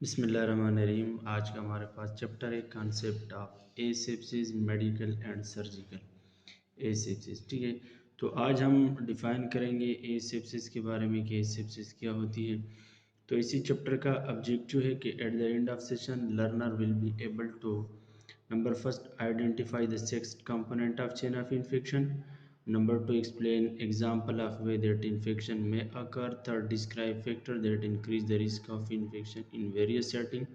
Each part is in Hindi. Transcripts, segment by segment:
बिस्मिल्लाहिर्रहमानिर्रहीम। आज का हमारे पास चैप्टर है concept of asepsis medical and surgical asepsis. ठीक है, तो आज हम डिफ़ाइन करेंगे एसेप्सिस के बारे में कि एसेप्सिस क्या होती है। तो इसी चैप्टर का ऑब्जेक्टिव है कि at the end of session learner will be able to number first identify the six component of chain of infection, number two explain example of way that infection may occur, third describe factor that increase the risk of infection in various setting,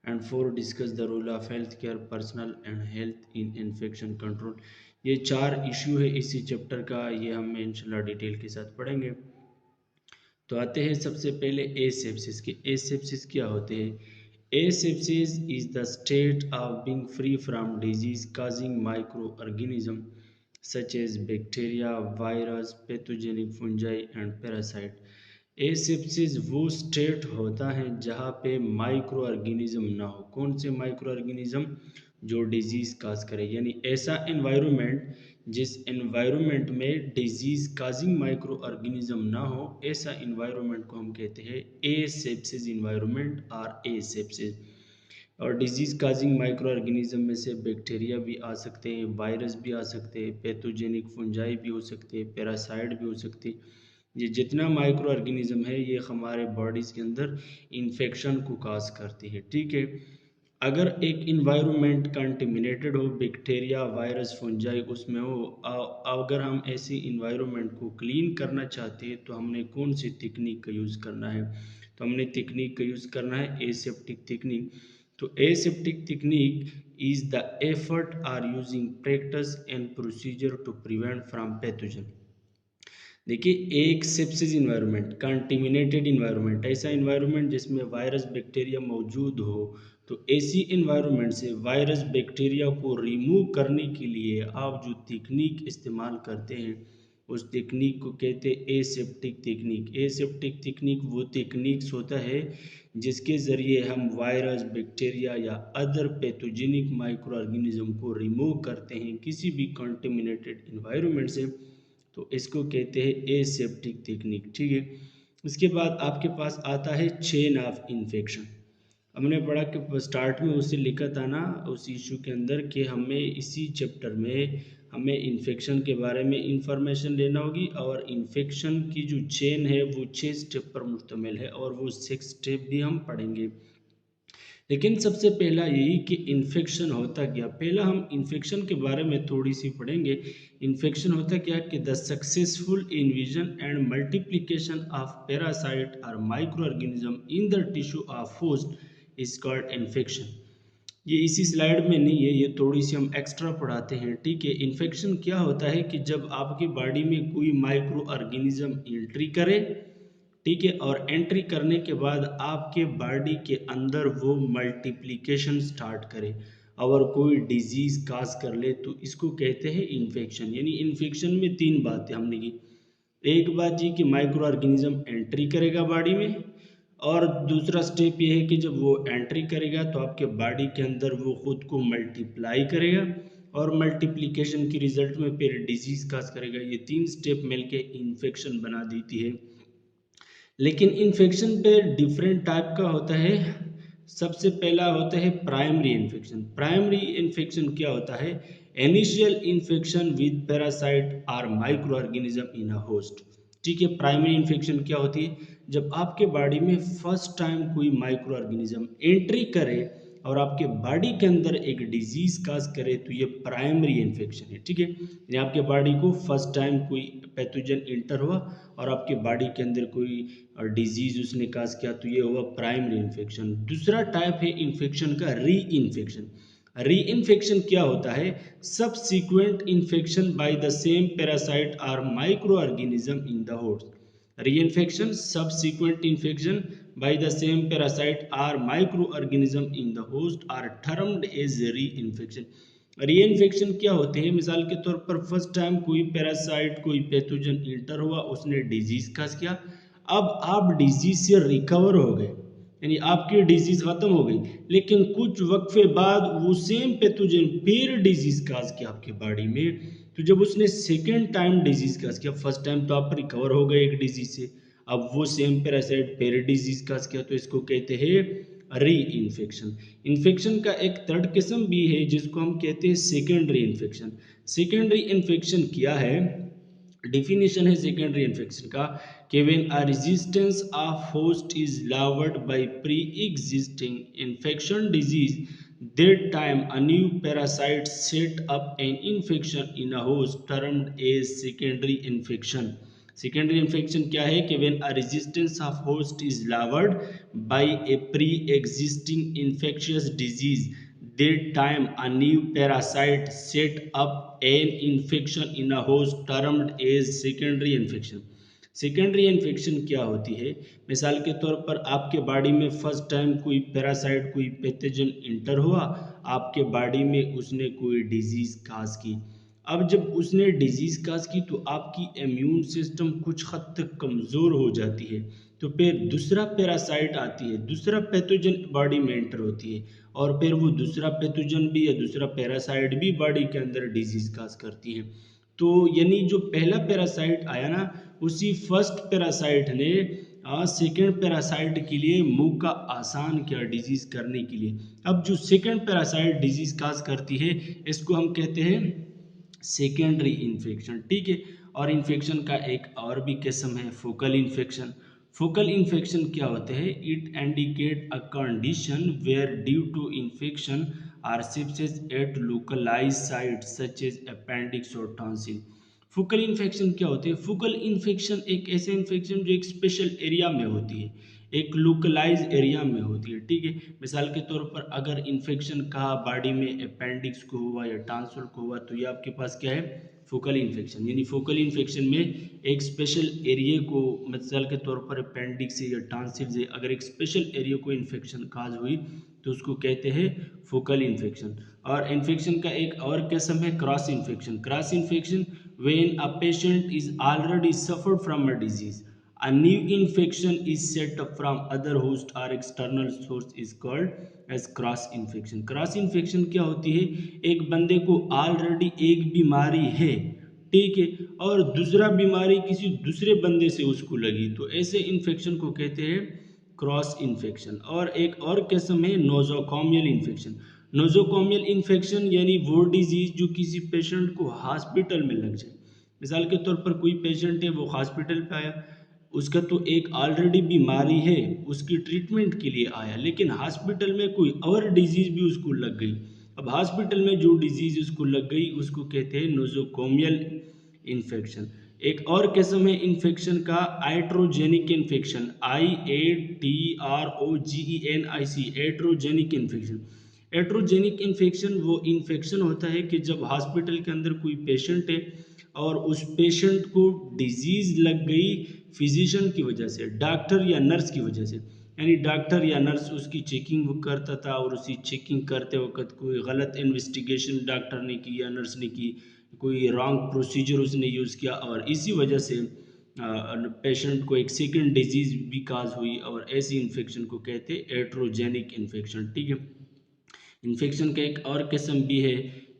and four discuss the role of healthcare personnel and health in infection control। ये चार इशू है इसी चैप्टर का, ये हम इंशाल्लाह डिटेल के साथ पढ़ेंगे। तो आते हैं सबसे पहले एसेप्सिस के। एसेप्सिस क्या होते हैं? Asepsis is the state of being free from disease causing micro organism such as bacteria, virus, pathogenic fungi and parasite. एसेप्सिस वो स्टेट होता है जहाँ पे माइक्रो ऑर्गेनिज्म ना हो। कौन से माइक्रो ऑर्गेनिज्म? जो डिजीज काज करे, यानी ऐसा एनवायरनमेंट जिस एनवायरनमेंट में डिजीज काजिंग माइक्रो ऑर्गेनिज्म ना हो, ऐसा एनवायरनमेंट को हम कहते हैं एसेप्सिस एनवायरनमेंट और एसेप्सिस। और डिजीज काजिंग माइक्रो ऑर्गेनिज्म में से बैक्टीरिया भी आ सकते हैं, वायरस भी आ सकते हैं, पैथोजेनिक फंजाई भी हो सकते हैं, पैरासाइट भी हो सकती है। ये जितना माइक्रो ऑर्गेनिज्म है ये हमारे बॉडीज के अंदर इन्फेक्शन को काज करती है। ठीक है, अगर एक इन्वायरमेंट कंटेमिनेटेड हो, बैक्टीरिया, वायरस, फंजाई उसमें हो, अगर हम ऐसी इन्वायरमेंट को क्लीन करना चाहते हैं तो हमने कौन सी टेक्निक का यूज़ करना है? तो हमने टेक्निक का यूज़ करना है एसेप्टिक टेक्निक। तो aseptic technique is the effort are using practice and procedure to prevent from pathogen. देखिए, एक सेप्सिस इन्वायरमेंट, कंटेमिनेटेड इन्वायरमेंट, ऐसा इन्वायरमेंट जिसमें वायरस बैक्टीरिया मौजूद हो, तो ऐसी इन्वायरमेंट से वायरस बैक्टीरिया को रिमूव करने के लिए आप जो टेक्निक इस्तेमाल करते हैं उस टेक्निक को कहते हैं एसेप्टिक टेक्निक। एसेप्टिक टेक्निक वो टेक्निक्स होता है जिसके ज़रिए हम वायरस, बैक्टीरिया या अदर पैथोजेनिक माइक्रो ऑर्गेनिज्म को रिमूव करते हैं किसी भी कंटेमिनेटेड इन्वायरमेंट से। तो इसको कहते हैं एसेप्टिक टेक्निक। ठीक है, इसके बाद आपके पास आता है चेन ऑफ इन्फेक्शन। हमने पढ़ा कि स्टार्ट में उसे लिखा था ना उस इशू के अंदर कि हमें इसी चैप्टर में हमें इन्फेक्शन के बारे में इंफॉर्मेशन लेना होगी, और इन्फेक्शन की जो चेन है वो 6 स्टेप पर मुश्तमिल है और वो 6 स्टेप भी हम पढ़ेंगे। लेकिन सबसे पहला यही कि इन्फेक्शन होता क्या। पहला हम इन्फेक्शन के बारे में थोड़ी सी पढ़ेंगे। इन्फेक्शन होता क्या कि the successful invasion and multiplication of parasite और micro organism in the tissue of host is called infection. ये इसी स्लाइड में नहीं है, ये थोड़ी सी हम एक्स्ट्रा पढ़ाते हैं। ठीक है, इन्फेक्शन क्या होता है कि जब आपकी बॉडी में कोई माइक्रो ऑर्गेनिज्म एंट्री करे, ठीक है, और एंट्री करने के बाद आपके बॉडी के अंदर वो मल्टीप्लिकेशन स्टार्ट करे और कोई डिजीज काज कर ले, तो इसको कहते हैं इन्फेक्शन। यानी इन्फेक्शन में तीन बातें हमने की। एक बात ये कि माइक्रो ऑर्गेनिज्म एंट्री करेगा बॉडी में, और दूसरा स्टेप ये है कि जब वो एंट्री करेगा तो आपके बॉडी के अंदर वो खुद को मल्टीप्लाई करेगा, और मल्टीप्लिकेशन की रिजल्ट में फिर डिजीज काज करेगा। ये तीन स्टेप मिलके इन्फेक्शन बना देती है। लेकिन इन्फेक्शन पे डिफरेंट टाइप का होता है। सबसे पहला होता है प्राइमरी इन्फेक्शन। प्राइमरी इन्फेक्शन क्या होता है? इनिशियल इन्फेक्शन विद पैरासाइट और micro organism in a host. ठीक है, प्राइमरी इन्फेक्शन क्या होती है? जब आपके बॉडी में फर्स्ट टाइम कोई माइक्रो ऑर्गेनिज्म एंट्री करे और आपके बॉडी के अंदर एक डिजीज काज करे, तो ये प्राइमरी इन्फेक्शन है। ठीक है, यानी आपके बॉडी को फर्स्ट टाइम कोई पैथोजन एंटर हुआ और आपके बॉडी के अंदर कोई डिजीज उसने काज किया, तो ये हुआ प्राइमरी इन्फेक्शन। दूसरा टाइप है इन्फेक्शन का री इन्फेक्शन। री इन्फेक्शन क्या होता है? Subsequent infection by the same parasite और micro organism in the host. Reinfection, subsequent infection by the same parasite or microorganism in the host are termed as reinfection। Reinfection क्या होते हैं? मिसाल के तौर पर फर्स्ट टाइम कोई पैरासाइट, कोई पैथोजन इंटर हुआ, उसने डिजीज काज किया, अब आप डिजीज से रिकवर हो गए, यानी आपकी डिजीज खत्म हो गई, लेकिन कुछ वक्फे बाद वो सेम पैथोजन फिर डिजीज काज किया आपके बॉडी में। तो जब उसने सेकेंड टाइम डिजीज काज किया, फर्स्ट टाइम तो आप रिकवर हो गए एक डिजीज से, अब वो सेम पैरासाइट फिर डिजीज काज किया, तो इसको कहते हैं री इन्फेक्शन। इन्फेक्शन का एक थर्ड किस्म भी है जिसको हम कहते हैं सेकेंडरी इन्फेक्शन। सेकेंडरी इन्फेक्शन क्या है? डिफिनेशन है सेकेंडरी इन्फेक्शन का कि when a resistance of host is lowered by pre-existing infection disease, that time a new parasite set up an infection in a host termed as secondary infection. Secondary infection क्या है कि when a resistance of host is lowered by a pre-existing infectious disease, that time a new parasite set up an infection in a host termed as secondary infection. Secondary infection क्या होती है? मिसाल के तौर पर आपके बॉडी में फर्स्ट टाइम कोई पैरासाइट, कोई पैथोजन इंटर हुआ आपके बॉडी में, उसने कोई डिजीज काज की। अब जब उसने डिजीज काज की तो आपकी इम्यून सिस्टम कुछ हद तक कमज़ोर हो जाती है, तो फिर दूसरा पैरासाइट आती है, दूसरा पैथोजन बॉडी में एंटर होती है, और फिर वो दूसरा पैथोजन भी या दूसरा पैरासाइट भी बॉडी के अंदर डिजीज काज करती है। तो यानी जो पहला पैरासाइट आया ना, उसी फर्स्ट पैरासाइट ने सेकेंड पैरासाइट के लिए मुंह का आसान किया डिजीज करने के लिए। अब जो सेकेंड पैरासाइट डिजीज काज करती है इसको हम कहते हैं सेकेंडरी इन्फेक्शन, ठीक है। और इन्फेक्शन का एक और भी किस्म है फोकल इन्फेक्शन। फोकल इन्फेक्शन क्या होते हैं? It indicate a condition where due to infection are sepsis at localized sites such as appendix और टॉन्सिल। फोकल इन्फेक्शन क्या होते हैं? फोकल इन्फेक्शन एक ऐसे इन्फेक्शन जो एक स्पेशल एरिया में होती है, एक लोकलाइज एरिया में होती है, ठीक है। मिसाल के तौर पर अगर इन्फेक्शन कहा बॉडी में अपेंडिक्स को हुआ या टांसल को हुआ, तो ये आपके पास क्या है? Focal infection. यानी फोकल इन्फेक्शन में एक स्पेशल एरिया को, मिसाल के तौर पर अपेंडिक्स या टांसिल से अगर एक स्पेशल एरिया को इन्फेक्शन काज हुई तो उसको कहते हैं फोकल इन्फेक्शन। और इन्फेक्शन का एक और किस्म है cross infection. Cross infection when a patient is already suffered from a disease, a new infection is set up from other host or external source is called as cross infection. cross infection क्या होती है? एक बंदे को ऑलरेडी एक बीमारी है, ठीक है, और दूसरा बीमारी किसी दूसरे बंदे से उसको लगी, तो ऐसे इन्फेक्शन को कहते हैं क्रॉस इन्फेक्शन। और एक और किस्म है नोजोकॉमियल इन्फेक्शन। नोजोकॉमियल इन्फेक्शन यानी वो डिजीज जो किसी पेशेंट को हॉस्पिटल में लग जाए। मिसाल के तौर पर कोई पेशेंट है, वो हॉस्पिटल पे आया, उसका तो एक ऑलरेडी बीमारी है, उसकी ट्रीटमेंट के लिए आया, लेकिन हॉस्पिटल में कोई और डिजीज भी उसको लग गई। अब हॉस्पिटल में जो डिजीज उसको लग गई उसको कहते हैं नोजोकॉमियल इन्फेक्शन। एक और किस्म है इन्फेक्शन का iatrogenic infection, IATROGENIC, iatrogenic infection. Iatrogenic infection वो इन्फेक्शन होता है कि जब हॉस्पिटल के अंदर कोई पेशेंट है और उस पेशेंट को डिजीज लग गई फिजिशियन की वजह से, डॉक्टर या नर्स की वजह से। यानी डॉक्टर या नर्स उसकी चेकिंग करता था और उसी चेकिंग करते वक्त कोई गलत इन्वेस्टिगेशन डॉक्टर ने की या नर्स ने की, कोई रॉन्ग प्रोसीजर उसने यूज़ किया, और इसी वजह से पेशेंट को एक सेकेंड डिजीज भी काज हुई, और ऐसी इन्फेक्शन को कहते हैं एट्रोजेनिक इन्फेक्शन, ठीक है। इन्फेक्शन का एक और किस्म भी है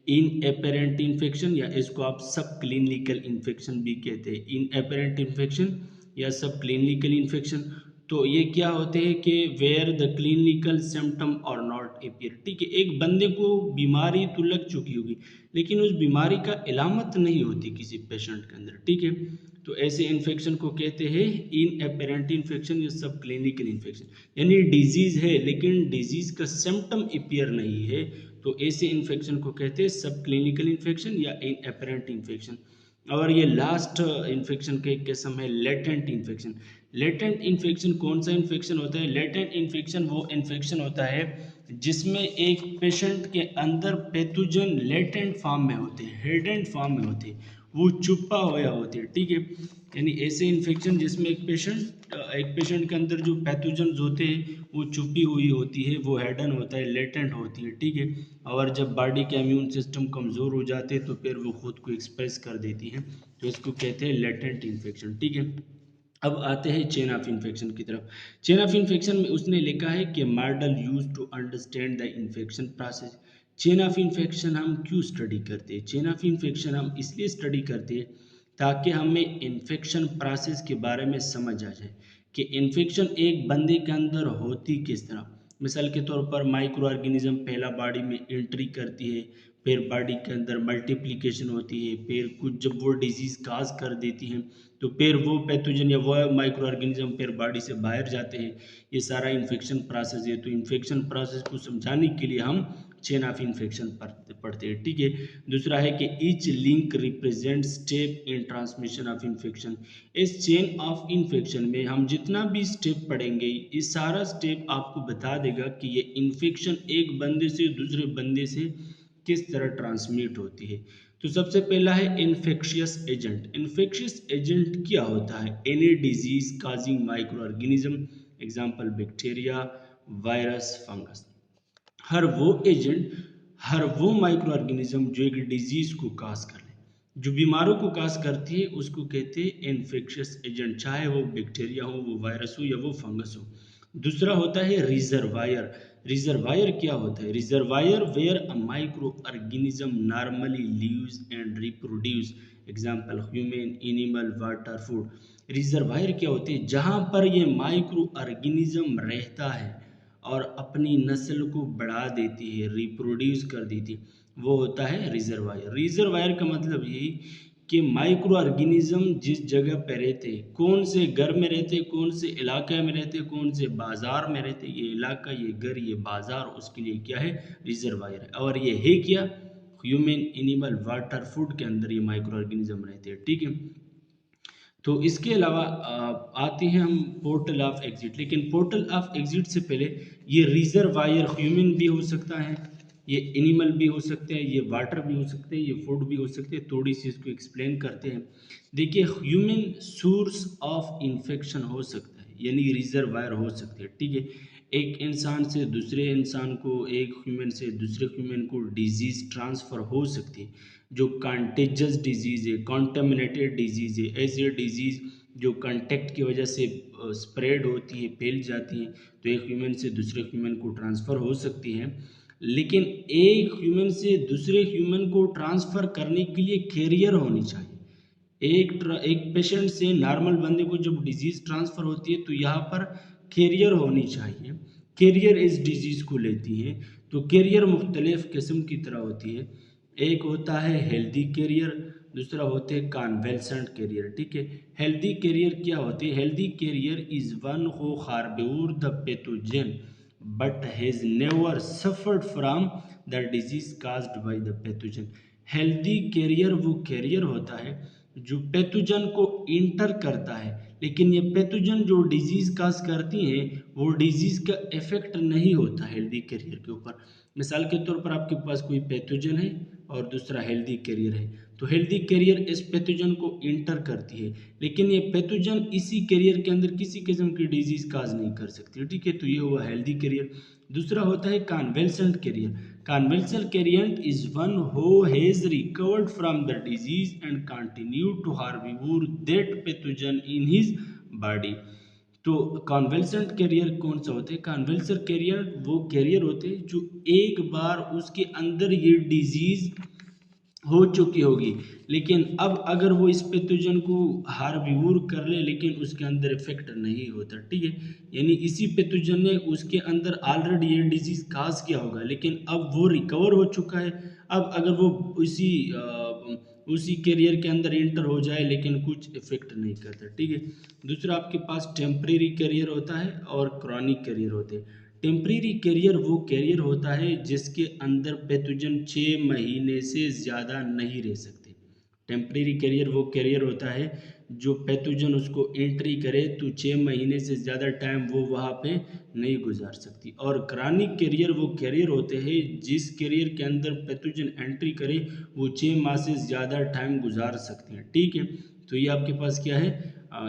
इन एपेरेंट इन्फेक्शन, या इसको आप सब क्लिनिकल इन्फेक्शन भी कहते हैं। इन एपेरेंट इन्फेक्शन या सब क्लिनिकल इन्फेक्शन, तो ये क्या होते हैं कि वेयर द क्लिनिकल सिम्टम और नॉट अपीयर, ठीक है। एक बंदे को बीमारी तो लग चुकी होगी लेकिन उस बीमारी का इलामत नहीं होती किसी पेशेंट के अंदर, ठीक है। तो ऐसे इन्फेक्शन को कहते हैं इन एपेरेंट इन्फेक्शन या सब क्लिनिकल इन्फेक्शन। यानी डिजीज है लेकिन डिजीज का सिम्टम अपीयर नहीं है, तो ऐसे इन्फेक्शन को कहते हैं सब क्लिनिकल इन्फेक्शन या इन एपेरेंट इन्फेक्शन। और ये लास्ट इन्फेक्शन का एक किस्म है लेटेंट इन्फेक्शन। लेटेंट इन्फेक्शन कौन सा इन्फेक्शन होता है? लेटेंट इन्फेक्शन वो इन्फेक्शन होता है जिसमें एक पेशेंट के अंदर पैथोजन लेटेंट फॉर्म में होते हैं, हिडन फॉर्म में होते हैं, वो छुपा हुआ होते हैं, ठीक है। यानी ऐसे इन्फेक्शन जिसमें एक पेशेंट के अंदर जो पैथोजन्स होते हैं वो छुपी हुई होती है, वो हिडन होता है, लेटेंट होती है, ठीक है। और जब बॉडी के इम्यून सिस्टम कमज़ोर हो जाते हैं तो फिर वो खुद को एक्सप्रेस कर देती हैं, तो इसको कहते हैं लेटेंट इन्फेक्शन, ठीक है। अब आते हैं चेन ऑफ इन्फेक्शन की तरफ। चेन ऑफ इन्फेक्शन में उसने लिखा है कि model use to understand the infection process. Chain of infection हम क्यों स्टडी करते हैं? चेन ऑफ इन्फेक्शन हम इसलिए स्टडी करते हैं ताकि हमें इन्फेक्शन प्रोसेस के बारे में समझ आ जाए कि इन्फेक्शन एक बंदे के अंदर होती किस तरह। मिसाल के तौर पर माइक्रो ऑर्गेनिज्म पहला बॉडी में एंट्री करती है, फिर बॉडी के अंदर मल्टीप्लिकेशन होती है, फिर कुछ जब वो डिजीज काज कर देती हैं तो फिर वो पैथोजन या वो माइक्रो ऑर्गेनिज्म फिर बॉडी से बाहर जाते हैं। ये सारा इन्फेक्शन प्रोसेस है। तो इन्फेक्शन प्रोसेस को समझाने के लिए हम चेन ऑफ इन्फेक्शन पढ़ते हैं, ठीक है। दूसरा है कि each link represent step in transmission of infection. इस चेन ऑफ इन्फेक्शन में हम जितना भी स्टेप पढ़ेंगे ये सारा स्टेप आपको बता देगा कि ये इन्फेक्शन एक बंदे से दूसरे बंदे से किस तरह ट्रांसमिट होती है। तो सबसे पहला है इन्फेक्शियस एजेंट। इन्फेक्शियस एजेंट क्या होता है? Any disease causing micro organism, example bacteria, virus, fungus. हर वो एजेंट, हर वो माइक्रो ऑर्गेनिज्म जो एक डिजीज को काज कर ले, जो बीमारों को काज करती है, उसको कहते हैं इन्फेक्शियस एजेंट, चाहे वो बैक्टीरिया हो, वो वायरस हो या वो फंगस हो। दूसरा होता है रिजर्वायर। रिजर्वायर क्या होता है? Reservoir where a micro organism normally lives and reproduce, example human, animal, water, food. Reservoir क्या होते हैं? जहां पर ये माइक्रो ऑर्गेनिज्म रहता है और अपनी नस्ल को बढ़ा देती है, रिप्रोड्यूस कर देती है, वो होता है रिजर्वायर। रिजर्वायर का मतलब यही कि माइक्रो ऑर्गेनिज्म जिस जगह पे रहते, कौन से घर में रहते, कौन से इलाके में रहते, कौन से बाजार में रहते, ये इलाका, ये घर, ये बाजार, उसके लिए क्या है? रिजर्वायर है। और ये है क्या? ह्यूमन, एनिमल, वाटर, फूड के अंदर ये माइक्रो ऑर्गेनिज्म रहते हैं, ठीक है। तो इसके अलावा आते हैं हम पोर्टल ऑफ एग्जिट। लेकिन पोर्टल ऑफ एग्जिट से पहले ये रिजर्वायर ह्यूमन भी हो सकता है, ये एनिमल भी हो सकते हैं, ये वाटर भी हो सकते हैं, ये फूड भी हो सकते हैं। थोड़ी सी इसको एक्सप्लेन करते हैं। देखिए, ह्यूमन सोर्स ऑफ इन्फेक्शन हो सकता है, यानी रिजर्वायर हो सकते हैं, ठीक है। एक इंसान से दूसरे इंसान को, एक ह्यूमन से दूसरे ह्यूमन को डिजीज ट्रांसफर हो सकती है, जो कंटेजियस डिजीज है, कॉन्टामिनेटेड डिजीज है, ऐसे डिजीज जो कांटेक्ट की वजह से स्प्रेड होती है, फैल जाती है, तो एक ह्यूमन से दूसरे ह्यूमन को ट्रांसफ़र हो सकती है। लेकिन एक ह्यूमन से दूसरे ह्यूमन को ट्रांसफ़र करने के लिए कैरियर होनी चाहिए। एक पेशेंट से नॉर्मल बंदे को जब डिजीज़ ट्रांसफ़र होती है तो यहाँ पर कैरियर होनी चाहिए। कैरियर इस डिजीज़ को लेती है। तो कैरियर मुख्तलिफ किस्म की तरह होती है। एक होता है हेल्दी कैरियर, दूसरा होते हैं कन्वेल्सेंट कैरियर, ठीक है। हेल्दी कैरियर क्या होते हैं? Healthy carrier is one who harbour the pathogen but has never suffered from the disease caused by the pathogen. Healthy carrier वो कैरियर होता है जो पैथोजन को इंटर करता है, लेकिन ये पैथोजन जो डिजीज काज करती हैं वो डिजीज का इफेक्ट नहीं होता हेल्दी कैरियर के ऊपर। मिसाल के तौर पर आपके पास कोई पैथोजन है और दूसरा हेल्दी कैरियर है, तो हेल्दी कैरियर इस पैथोजन को इंटर करती है, लेकिन ये पैथोजन इसी कैरियर के अंदर किसी किस्म की डिजीज काज नहीं कर सकती, ठीक है। तो ये हुआ हेल्दी कैरियर। दूसरा होता है convalescent carrier. Convalescent carrier is one who has recovered from the disease and continue to harbour that pathogen in his body. तो कन्वेल्सेंट कैरियर कौन सा होते हैं? कन्वेल्सेंट कैरियर वो कैरियर होते हैं जो एक बार उसके अंदर ये डिजीज हो चुकी होगी, लेकिन अब अगर वो इस पैथोजन को हार्बोर कर ले लेकिन उसके अंदर इफेक्ट नहीं होता, ठीक है। यानी इसी पैथोजन ने उसके अंदर ऑलरेडी ये डिजीज काज किया होगा, लेकिन अब वो रिकवर हो चुका है। अब अगर वो उसी कैरियर के अंदर एंटर हो जाए लेकिन कुछ इफेक्ट नहीं करता, ठीक है। दूसरा आपके पास टेम्परेरी कैरियर होता है और क्रॉनिक कैरियर होते हैं। टेम्परेरी कैरियर वो कैरियर होता है जिसके अंदर पैथोजन 6 महीने से ज़्यादा नहीं रह सकते। टेम्परेरी कैरियर वो कैरियर होता है जो पैथोजन उसको एंट्री करे तो 6 महीने से ज़्यादा टाइम वो वहाँ पे नहीं गुजार सकती। और क्रॉनिक कैरियर वो कैरियर होते हैं जिस कैरियर के अंदर पैथोजन एंट्री करे वो 6 माह से ज़्यादा टाइम गुजार सकते हैं, ठीक है। तो ये आपके पास क्या है?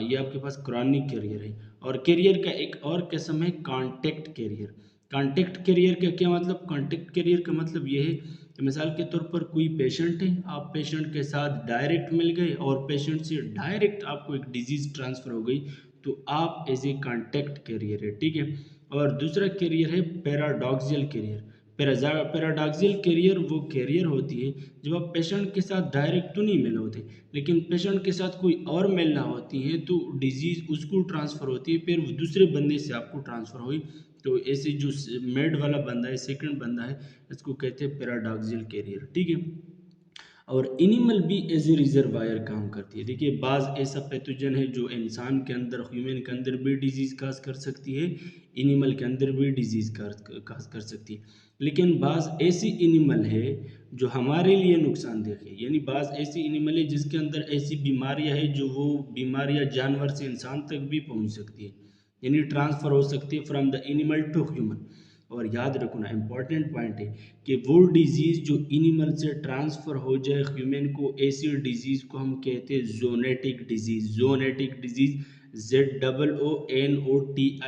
ये आपके पास क्रॉनिक कैरियर है। और कैरियर का एक और किस्म है कॉन्टैक्ट कैरियर। कॉन्टैक्ट कैरियर का क्या मतलब? कॉन्टैक्ट कैरियर का मतलब ये है कि मिसाल के तौर पर कोई पेशेंट है, आप पेशेंट के साथ डायरेक्ट मिल गए और पेशेंट से डायरेक्ट आपको एक डिजीज ट्रांसफर हो गई, तो आप एज ए कॉन्टैक्ट कैरियर है, ठीक है। और दूसरा कैरियर है पैराडॉक्सियल कैरियर। पैराडॉक्सियल कैरियर वो कैरियर होती है जब आप पेशेंट के साथ डायरेक्ट तो नहीं मिले होते, लेकिन पेशेंट के साथ कोई और महिला होती है तो डिजीज उसको ट्रांसफर होती है, फिर वो दूसरे बंदे से आपको ट्रांसफर हुई। तो ऐसे जो मेड वाला बंदा है, सेकंड बंदा है, इसको कहते हैं पैराडॉक्सियल कैरियर। ठीक है। और एनिमल भी एज ए रिजर्वायर काम करती है। देखिए बाज ऐसा पैथोजन है जो इंसान के अंदर, ह्यूमन के अंदर भी डिजीज काज कर सकती है, एनिमल के अंदर भी डिजीज काज कर सकती है। लेकिन बाज ऐसी एनिमल है जो हमारे लिए नुकसानदेह है, यानी बाज ऐसी एनिमल है जिसके अंदर ऐसी बीमारियां है जो वो बीमारियां जानवर से इंसान तक भी पहुंच सकती है, यानी ट्रांसफर हो सकती है from the animal to human. और याद रखना इम्पॉर्टेंट पॉइंट है कि वो डिजीज जो एनिमल से ट्रांसफर हो जाए ह्यूमन को, ऐसी डिजीज को हम कहते हैं zoonotic disease. Zoonotic disease, ZOONOTIC,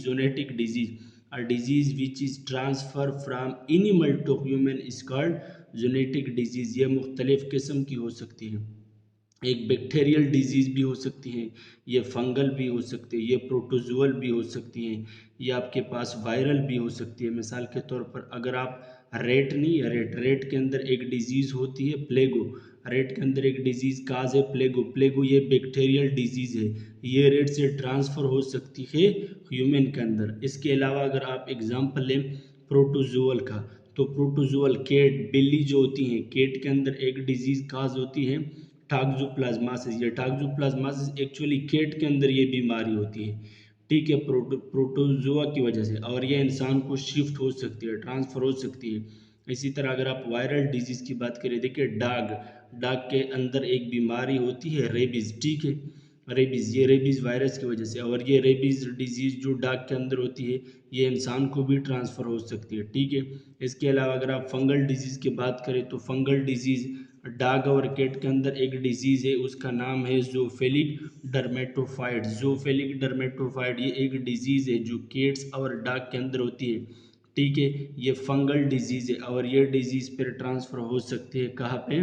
zoonotic disease. A disease which is transfer from animal to human is called zoonotic disease. ये मुख्तलिफ किस्म की हो सकती है, एक बैक्टीरियल डिजीज़ भी हो सकती है, ये फंगल भी हो सकती है, ये प्रोटोजुअल भी हो सकती हैं, ये आपके पास वायरल भी हो सकती है। मिसाल के तौर पर अगर आप रेट के अंदर एक डिजीज़ होती है प्लेगो, रेट के अंदर एक डिजीज़ काज है प्लेगो ये बैक्टीरियल डिजीज़ है, ये रेट से ट्रांसफ़र हो सकती है ह्यूमन के अंदर। इसके अलावा अगर आप एग्जांपल लें प्रोटोजुअल का, तो प्रोटोजुअल केट, बिल्ली जो होती हैं, केट के अंदर एक डिजीज़ काज होती है टॉक्सोप्लाज्मासिस। ये टॉक्सोप्लाज्मासिस एक्चुअली केट के अंदर ये बीमारी होती है, ठीक है, प्रोटोजोआ की वजह से, और ये इंसान को शिफ्ट हो सकती है, ट्रांसफर हो सकती है। इसी तरह अगर आप वायरल डिजीज की बात करें, देखिए डाग के अंदर एक बीमारी होती है रेबीज, ठीक है, रेबीज, ये रेबीज वायरस की वजह से, और ये रेबीज डिजीज जो डाग के अंदर होती है ये इंसान को भी ट्रांसफर हो सकती है, ठीक है। इसके अलावा अगर आप फंगल डिजीज की बात करें तो फंगल डिजीज डाग और कैट के अंदर एक डिजीज़ है, उसका नाम है ज़ूफिलिक डर्मेटोफाइड। ज़ूफिलिक डर्मेटोफाइड ये एक डिजीज़ है जो केट्स और डाग के अंदर होती है, ठीक है। ये फंगल डिजीज़ है और ये डिजीज़ फिर ट्रांसफ़र हो सकती है कहाँ पे,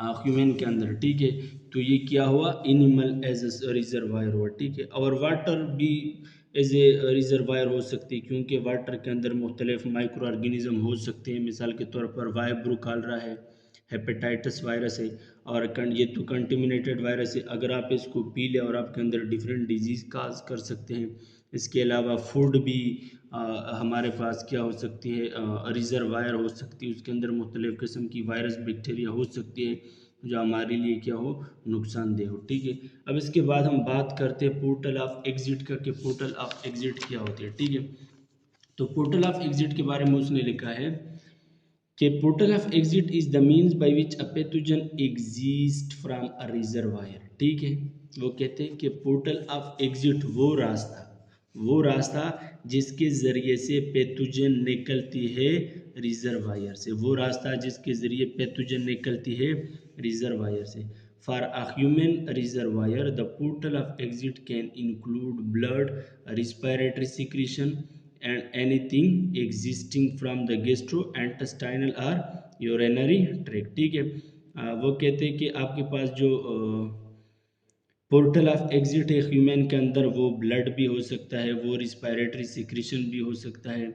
ह्यूमन के अंदर, ठीक है। तो ये क्या हुआ, एनिमल एज ए रिजर्वायर हुआ, ठीक है। और वाटर भी एज ए रिजर्वायर हो सकती है, क्योंकि वाटर के अंदर मुख्तलिफ माइक्रो ऑर्गेनिज्म हो सकते हैं। मिसाल के तौर पर वाइब्रो कॉलरा है, हेपेटाइटिस वायरस है, और ये तो कंटेमिनेटेड वायरस है, अगर आप इसको पी लें और आपके अंदर डिफरेंट डिजीज़ काज कर सकते हैं। इसके अलावा फूड भी हमारे पास क्या हो सकती है, रिजर्वायर हो सकती है, उसके अंदर मुख्तलिफ़ किस्म की वायरस बैक्टीरिया हो सकती है जो हमारे लिए क्या हो, नुकसानदेह हो, ठीक है। अब इसके बाद हम बात करते हैं पोर्टल ऑफ एग्जिट का, कि पोर्टल ऑफ एग्जिट क्या होती है, ठीक है। तो पोर्टल ऑफ एग्जिट के बारे में उसने लिखा है कि portal of exit is the means by which a pathogen exist from a reservoir, ठीक है। वो कहते हैं कि पोर्टल ऑफ एग्जिट वो रास्ता जिसके ज़रिए से पैथोजन निकलती है रिजर्वायर से, वो रास्ता जिसके ज़रिए पैथोजन निकलती है रिजर्वायर से। For a human reservoir the portal of exit can include blood, respiratory secretion and anything existing from the gastrointestinal or urinary tract, ठीक है। वो कहते हैं कि आपके पास जो पोर्टल ऑफ एग्जिट है ह्यूमन के अंदर, वो ब्लड भी हो सकता है, वो रिस्पिरेटरी सिक्रीशन भी हो सकता है,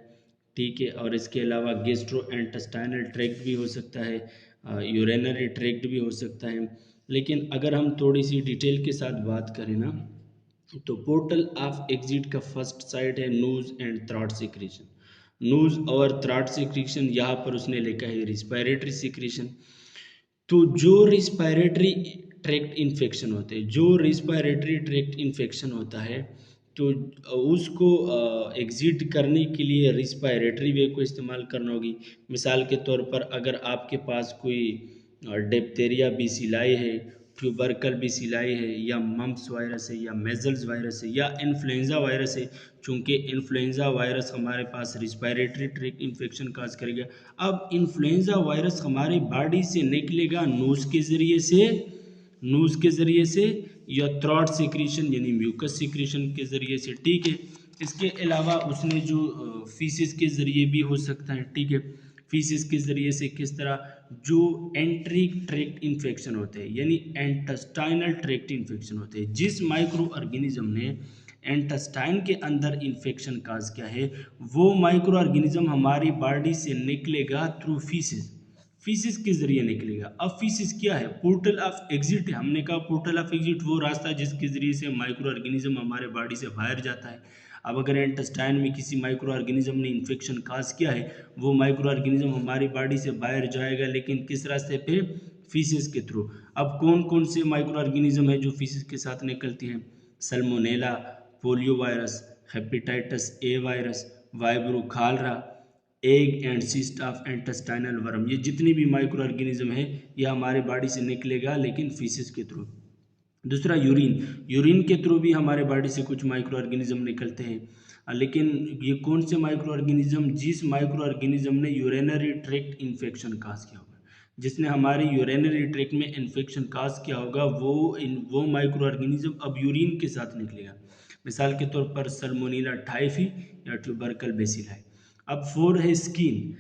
ठीक है। और इसके अलावा गैस्ट्रोइंटेस्टाइनल ट्रैक्ट भी हो सकता है, यूरिनरी ट्रैक्ट भी हो सकता है। लेकिन अगर हम थोड़ी सी डिटेल के साथ बात करें ना, तो पोर्टल ऑफ एग्जिट का फर्स्ट साइड है nose and throat secretion. Nose और थ्रोट सिक्रीशन, यहाँ पर उसने लिखा है रिस्पिरेटरी सिक्रीशन। तो जो रिस्पिरेटरी ट्रैक्ट इन्फेक्शन होते हैं, जो रिस्पिरेटरी ट्रैक्ट इन्फेक्शन होता है, तो उसको एग्जिट करने के लिए रिस्पिरेटरी वे को इस्तेमाल करना होगी। मिसाल के तौर पर अगर आपके पास कोई डिप्थीरिया बीसिलाई है, ट्यूबरकल बीसिलाई है, या मम्प्स वायरस है, या मेजल्स वायरस है, या इन्फ्लुएंजा वायरस है, चूँकि इन्फ्लुएंजा वायरस हमारे पास रिस्पिरेटरी ट्रैक्ट इन्फेक्शन काज करेगा। अब इन्फ्लुएंजा वायरस हमारी बॉडी से निकलेगा नोज़ के ज़रिए से या थ्रोट सिक्रीशन यानी म्यूकस सिक्रीशन के ज़रिए से, ठीक है। इसके अलावा उसने जो फीसिस के ज़रिए भी हो सकता है, ठीक है। फीसिस के ज़रिए से किस तरह, जो एंट्रिक ट्रैक्ट इन्फेक्शन होते हैं यानी इंटेस्टाइनल ट्रैक्ट इन्फेक्शन होते हैं, जिस माइक्रो ऑर्गेनिज्म ने इंटेस्टाइन के अंदर इन्फेक्शन काज क्या है, वो माइक्रो ऑर्गेनिज्म हमारी बॉडी से निकलेगा थ्रू फीसिस, फीसिस के जरिए निकलेगा। अब फीसिस क्या है, पोर्टल ऑफ एग्जिट है। हमने कहा पोर्टल ऑफ एग्जिट वो रास्ता जिसके जरिए से माइक्रो ऑर्गेनिज्म हमारे बॉडी से बाहर जाता है। अब अगर इंटेस्टाइन में किसी माइक्रो ऑर्गेनिज्म ने इन्फेक्शन काज किया है, वो माइक्रो ऑर्गेनिज्म हमारी बॉडी से बाहर जाएगा, लेकिन किस रास्ते पे, फीसिस के थ्रू। अब कौन कौन से माइक्रो ऑर्गेनिज्म है जो फीसिस के साथ निकलती हैं, salmonella, polio virus, hepatitis A virus, vibrio cholera, egg and cyst of intestinal worm, ये जितनी भी माइक्रो ऑर्गेनिज्म है ये हमारे बॉडी से निकलेगा लेकिन फीसिस के थ्रू। दूसरा यूरिन, यूरिन के थ्रू भी हमारे बॉडी से कुछ माइक्रो ऑर्गेनिज्म निकलते हैं, लेकिन ये कौन से माइक्रो ऑर्गेनिज्म, जिस माइक्रो ऑर्गेनिज्म ने यूरिनरी ट्रैक्ट इन्फेक्शन काज किया होगा, जिसने हमारे यूरिनरी ट्रैक्ट में इन्फेक्शन काज किया होगा, वो माइक्रो ऑर्गेनिज्म अब यूरिन के साथ निकलेगा। मिसाल के तौर पर सल्मोनेला टाइफी या ट्यूबरकल बेसिलाई। अब 4 है स्किन,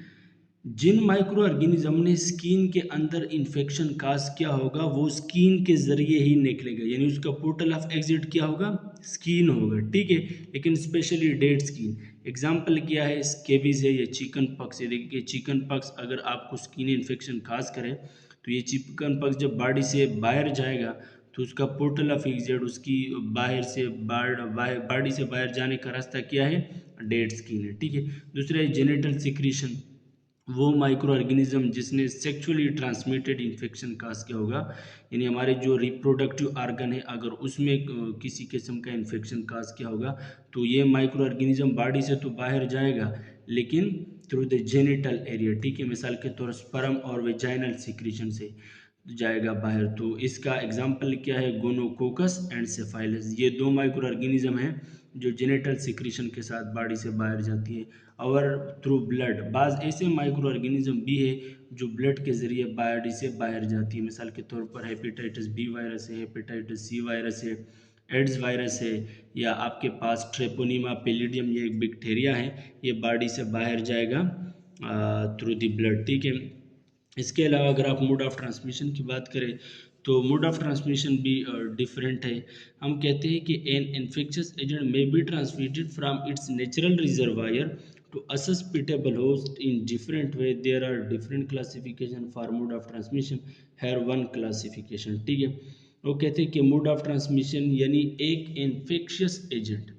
जिन माइक्रो ऑर्गेनिज्म ने स्किन के अंदर इन्फेक्शन काज किया होगा वो स्किन के जरिए ही निकलेगा, यानी उसका पोर्टल ऑफ एग्जिट क्या होगा, स्किन होगा, ठीक है। लेकिन स्पेशली डेड स्किन, एग्जाम्पल क्या है, स्केबीज है या चिकन पॉक्स है। देखिए चिकन पॉक्स अगर आपको स्किन इन्फेक्शन काज करे तो ये चिकन पॉक्स जब बॉडी से बाहर जाएगा तो उसका पोर्टल ऑफ एग्जिट, उसकी बाहर से बॉडी से बाहर जाने का रास्ता क्या है, डेड स्किन है, ठीक है। दूसरा है जेनिटल सिक्रीशन, वो माइक्रो ऑर्गेनिज्म जिसने सेक्सुअली ट्रांसमिटेड इन्फेक्शन काज किया होगा, यानी हमारे जो रिप्रोडक्टिव ऑर्गन है अगर उसमें किसी किस्म का इन्फेक्शन काज किया होगा तो ये माइक्रो ऑर्गेनिज्म बॉडी से तो बाहर जाएगा लेकिन थ्रू द जेनिटल एरिया, ठीक है। मिसाल के तौर स्पर्म और वेजाइनल सिक्रीशन से जाएगा बाहर। तो इसका एग्जाम्पल क्या है, गोनोकोकस एंड सेफाइलस, ये 2 माइक्रो ऑर्गेनिज्म हैं जो जेनेटल सिक्रीशन के साथ बॉडी से बाहर जाती है। और थ्रू ब्लड, बाज ऐसे माइक्रो ऑर्गेनिज्म भी है जो ब्लड के जरिए बॉडी से बाहर जाती है। मिसाल के तौर पर हेपेटाइटिस बी वायरस है, हेपेटाइटिस सी वायरस है, एड्स वायरस है, या आपके पास ट्रेपोनीमा पेलिडियम, ये एक बैक्टीरिया है, ये बॉडी से बाहर जाएगा थ्रू द ब्लड, ठीक है। इसके अलावा अगर आप मोड ऑफ ट्रांसमिशन की बात करें तो मोड ऑफ ट्रांसमिशन भी डिफरेंट है। हम कहते हैं कि an infectious agent may be transmitted from its natural reservoir to a susceptible host in different way. There are different classification for mode of transmission. Here one classification, ठीक है। वो कहते हैं कि मोड ऑफ ट्रांसमिशन यानी एक इन्फेक्शियस एजेंट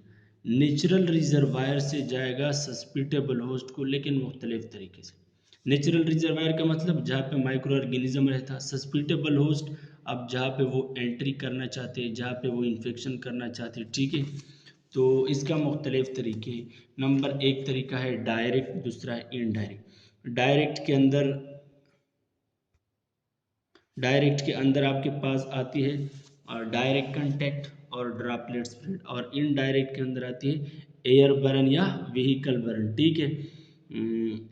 नेचुरल रिजर्वायर से जाएगा सस्पिटेबल होस्ट को, लेकिन मुख्तलिफ तरीके से। नेचुरल रिजर्वायर का मतलब जहाँ पे माइक्रो ऑर्गेनिज्म रहता, सस्पिटेबल होस्ट अब जहाँ पे वो एंट्री करना चाहते हैं, जहाँ पे वो इन्फेक्शन करना चाहते हैं, ठीक है। तो इसका मुख्तलिफ तरीके, नंबर 1 तरीका है डायरेक्ट, दूसरा है इनडायरेक्ट। डायरेक्ट के अंदर आपके पास आती है और डायरेक्ट कांटेक्ट और ड्रॉपलेट स्प्रेड, और इनडायरेक्ट के अंदर आती है एयर बर्न या व्हीकल बर्न, ठीक है।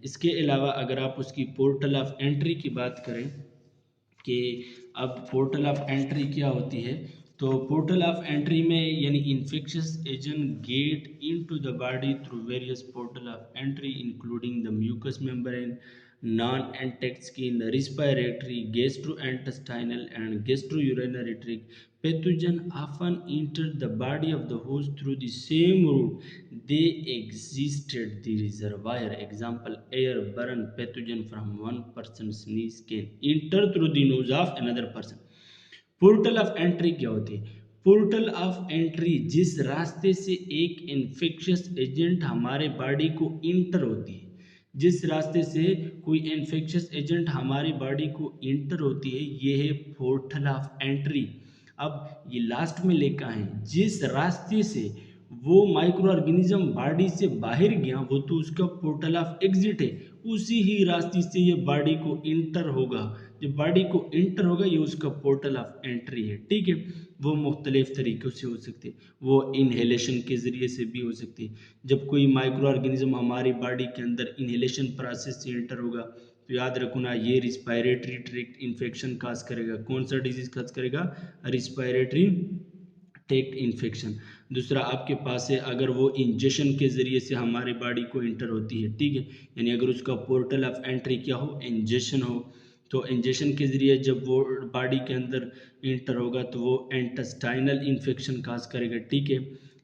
इसके अलावा अगर आप उसकी पोर्टल ऑफ एंट्री की बात करें कि अब पोर्टल ऑफ एंट्री क्या होती है, तो पोर्टल ऑफ एंट्री में यानी infectious agent get into the body through various portal of entry including the mucous membrane, non-intact skin, respiratory, gastrointestinal and gastrourinary tract. Pathogen often enter the body of the host through the same route they existed the reservoir. Example, airborne pathogen from one person's sneeze can enter through the nose of another person. Portal of entry क्या होती है, पोर्टल ऑफ एंट्री जिस रास्ते से एक इन्फेक्शियस एजेंट हमारे बॉडी को इंटर होती है, जिस रास्ते से कोई इन्फेक्शियस एजेंट हमारी बॉडी को इंटर होती है, ये है पोर्टल ऑफ एंट्री। अब ये लास्ट में लिखा है जिस रास्ते से वो माइक्रो ऑर्गेनिज्म बॉडी से बाहर गया वो तो उसका पोर्टल ऑफ एग्जिट है, उसी ही रास्ते से ये बॉडी को इंटर होगा, जब बॉडी को इंटर होगा ये उसका पोर्टल ऑफ एंट्री है, ठीक है। वो मुख्तलिफ तरीक़ों से हो सकते, वो इनहेलेशन के ज़रिए से भी हो सकती है। जब कोई माइक्रो ऑर्गेनिज्म हमारी बॉडी के अंदर इनहेलेशन प्रोसेस से इंटर होगा तो याद रखना ये रिस्पायरेटरी ट्रैक्ट इन्फेक्शन काज करेगा। कौन सा डिजीज़ काज करेगा, रिस्पायरेटरी ट्रैक्ट इन्फेक्शन। दूसरा आपके पास है अगर वो इंजेक्शन के ज़रिए से हमारे बॉडी को इंटर होती है, ठीक है, यानी अगर उसका पोर्टल ऑफ एंट्री क्या हो, इंजेक्शन हो, तो इंजेक्शन के ज़रिए जब वो बॉडी के अंदर इंटर होगा तो वो इंटेस्टाइनल इन्फेक्शन काज करेगा, ठीक है।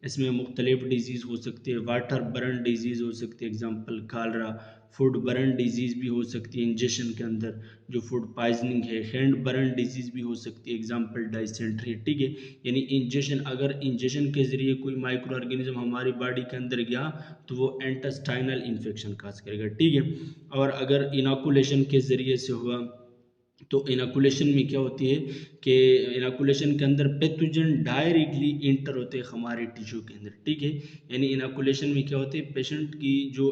इसमें मुख्तलिफ डिजीज़ हो सकते हैं, वाटर बर्न डिजीज़ हो सकती है, एग्जांपल खालरा, फूड बर्न डिजीज़ भी हो सकती है इंजेक्शन के अंदर जो फूड पॉइजनिंग है, हैंड बर्न डिजीज़ भी हो सकती है, एग्जांपल डायसेंट्री, ठीक है। यानी इंजेक्शन, अगर इंजेक्शन के ज़रिए कोई माइक्रो ऑर्गेनिज्म हमारी बॉडी के अंदर गया तो वो इंटेस्टाइनल इन्फेक्शन काज करेगा, ठीक है। और अगर इनाकुलेशन के ज़रिए से हुआ तो इनाकुलेशन में क्या होती है कि इनाकुलेशन के अंदर पैथोजन डायरेक्टली इंटर होते हैं हमारे टिश्यू के अंदर, ठीक है। यानी इनाकुलेशन में क्या होते हैं, पेशेंट की जो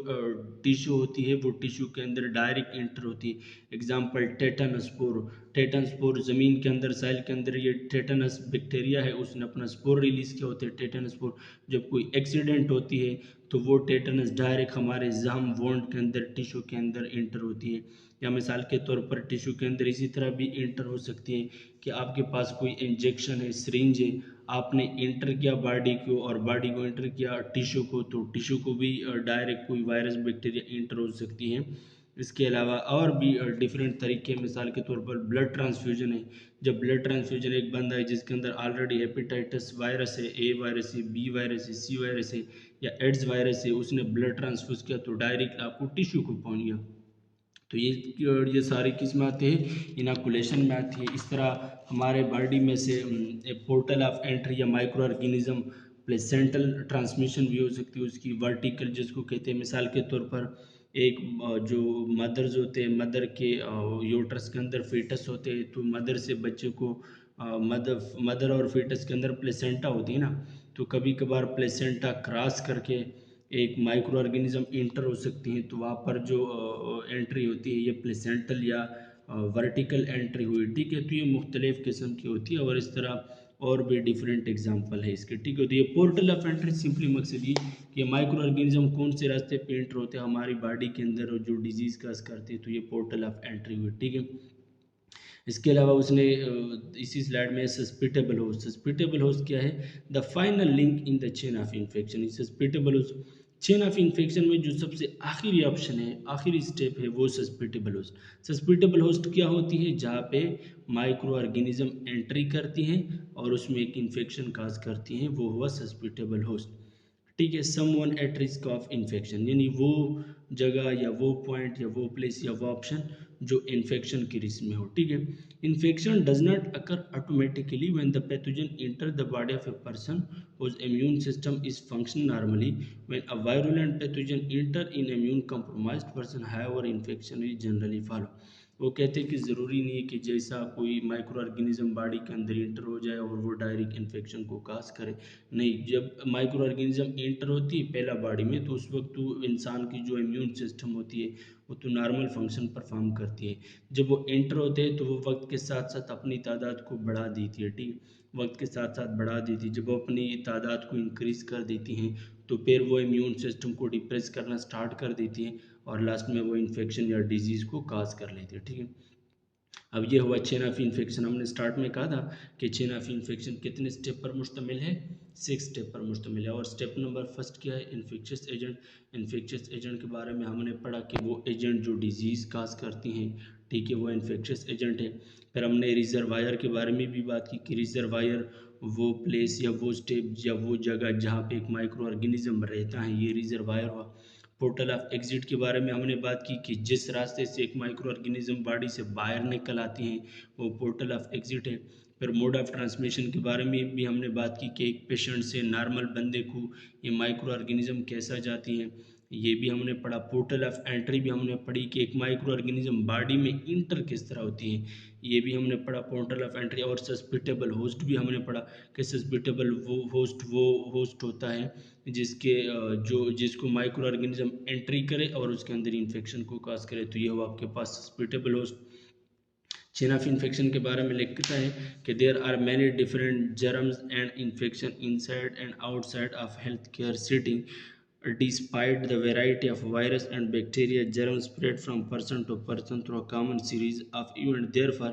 टिश्यू होती है वो टिश्यू के अंदर डायरेक्ट इंटर होती है, एग्जांपल टेटनस्पोर। टेटनस्पोर ज़मीन के अंदर, साइल के अंदर ये टेटनस बैक्टीरिया है, उसने अपना स्पोर रिलीज़ किया होता है टेटनस्पोर। जब कोई एक्सीडेंट होती है तो वो टेटनस डायरेक्ट हमारे जख्म वोंड के अंदर, टिश्यू के अंदर इंटर होती है। या मिसाल के तौर पर टिश्यू के अंदर इसी तरह भी इंटर हो सकती है कि आपके पास कोई इंजेक्शन है, सिरिंज है, आपने इंटर किया बॉडी को और बॉडी को इंटर किया टिश्यू को, तो टिश्यू को भी डायरेक्ट कोई वायरस बैक्टीरिया इंटर हो सकती है। इसके अलावा और भी डिफरेंट तरीके, मिसाल के तौर पर ब्लड ट्रांसफ्यूजन है। जब ब्लड ट्रांसफ्यूजन एक बंदा है जिसके अंदर ऑलरेडी हेपेटाइटिस वायरस है, ए वायरस है, बी वायरस है, सी वायरस है या एड्स वायरस है, उसने ब्लड ट्रांसफ्यूज किया तो डायरेक्ट आपको टिश्यू को पहुंच गया। तो ये सारी किस में आती है, इनाकुलेशन में आती है। इस तरह हमारे बॉडी में से पोर्टल ऑफ एंट्री या माइक्रो ऑर्गेनिज्म प्लेसेंटल ट्रांसमिशन भी हो सकती है उसकी, वर्टिकल जिसको कहते हैं। मिसाल के तौर पर एक जो मदर्स होते हैं, मदर के यूट्रस के अंदर फीटस होते हैं, तो मदर से बच्चे को मदर और फीटस के अंदर प्लेसेंटा होती है ना, तो कभी कभार प्लेसेंटा क्रॉस करके एक माइक्रो ऑर्गेनिज्म इंटर हो सकती हैं, तो वहाँ पर जो एंट्री होती है ये प्लेसेंटल या वर्टिकल एंट्री हुई, ठीक है। तो ये मुख्तलिफ किस्म की होती है और इस तरह और भी डिफरेंट एग्जांपल है इसके, ठीक है। तो ये पोर्टल ऑफ एंट्री सिंपली मकसद ये कि माइक्रो ऑर्गेनिज्म कौन से रास्ते पे एंटर होते हैं हमारी बॉडी के अंदर और जो डिजीज़ काज करते हैं, तो ये पोर्टल ऑफ एंट्री हुई, ठीक है। इसके अलावा उसने इसी स्लाइड में सस्पिटेबल होस्ट, सस्पिटेबल होस्ट क्या है, the final link in the chain of infection. Susceptible host chain of infection में जो सबसे आखिरी ऑप्शन है, आखिरी स्टेप है, वो सस्पिटेबल होस्ट। सस्पिटेबल होस्ट क्या होती है, जहाँ पे माइक्रो ऑर्गेनिज्म एंट्री करती हैं और उसमें एक इन्फेक्शन काज करती हैं, वो हुआ सस्पिटेबल होस्ट, ठीक है। Someone at risk of infection, यानी वो जगह या वो पॉइंट या वो प्लेस या वो ऑप्शन जो इन्फेक्शन की रिस्क में हो, ठीक है। Infection does not occur automatically when the pathogen enter the body of a person whose immune system is functioning normally. When a virulent pathogen enter in immune compromised person, however infection is generally follow. वो कहते हैं कि ज़रूरी नहीं है कि जैसा कोई माइक्रो ऑर्गेनिज्म बॉडी के अंदर इंटर हो जाए और वो डायरेक्ट इन्फेक्शन को काज करे, नहीं। जब माइक्रो ऑर्गेनिज्म इंटर होती है पहला बॉडी में, तो उस वक्त तो इंसान की जो इम्यून सिस्टम होती है वो तो नॉर्मल फंक्शन परफॉर्म करती है। जब वो इंटर होते हैं तो वो वक्त के साथ साथ अपनी तादाद को बढ़ा देती है, ठीक है, वक्त के साथ साथ बढ़ा देती है। जब वो अपनी तादाद को इंक्रीज़ कर देती हैं तो फिर वो इम्यून सिस्टम को डिप्रेस करना स्टार्ट कर देती हैं और लास्ट में वो इन्फेक्शन या डिजीज़ को काज कर लेती है, ठीक है। अब ये हुआ चेन ऑफ इन्फेक्शन। हमने स्टार्ट में कहा था कि चेन ऑफ इन्फेक्शन कितने स्टेप पर मुश्तमिल है, 6 स्टेप पर मुश्तमिल है। और स्टेप नंबर फर्स्ट क्या है, इन्फेक्शियस एजेंट। इन्फेक्शियस एजेंट के बारे में हमने पढ़ा कि वो एजेंट जो डिजीज़ काज करती हैं, ठीक है, वो इन्फेक्शियस एजेंट है। फिर हमने रिजर्वायर के बारे में भी बात की कि रिजर्वायर वो प्लेस या वो स्टेप या वो जगह जहाँ पे एक माइक्रो ऑर्गेनिज्म रहता है, ये रिजर्वायर हुआ। पोर्टल ऑफ एग्जिट के बारे में हमने बात की कि जिस रास्ते से एक माइक्रो ऑर्गेनिज्म बॉडी से बाहर निकल आती हैं वो पोर्टल ऑफ एग्जिट है। फिर मोड ऑफ ट्रांसमिशन के बारे में भी हमने बात की कि एक पेशेंट से नॉर्मल बंदे को ये माइक्रो ऑर्गेनिज्म कैसा जाती हैं, ये भी हमने पढ़ा। पोर्टल ऑफ एंट्री भी हमने पढ़ी कि एक माइक्रो ऑर्गेनिज्म बॉडी में इंटर किस तरह होती है, ये भी हमने पढ़ा पोर्टल ऑफ एंट्री। और सस्पिटेबल होस्ट भी हमने पढ़ा कि सस्पिटेबल वो होस्ट होता है जिसके जिसको माइक्रो ऑर्गेनिज्म एंट्री करे और उसके अंदर इन्फेक्शन को काज करे, तो ये हो आपके पास susceptible host. Chain of infection के बारे में लिखता है कि there are many different germs and infection inside and outside of health care setting. Despite the variety of virus and bacteria, germs spread from person to person through a common series of events. Therefore,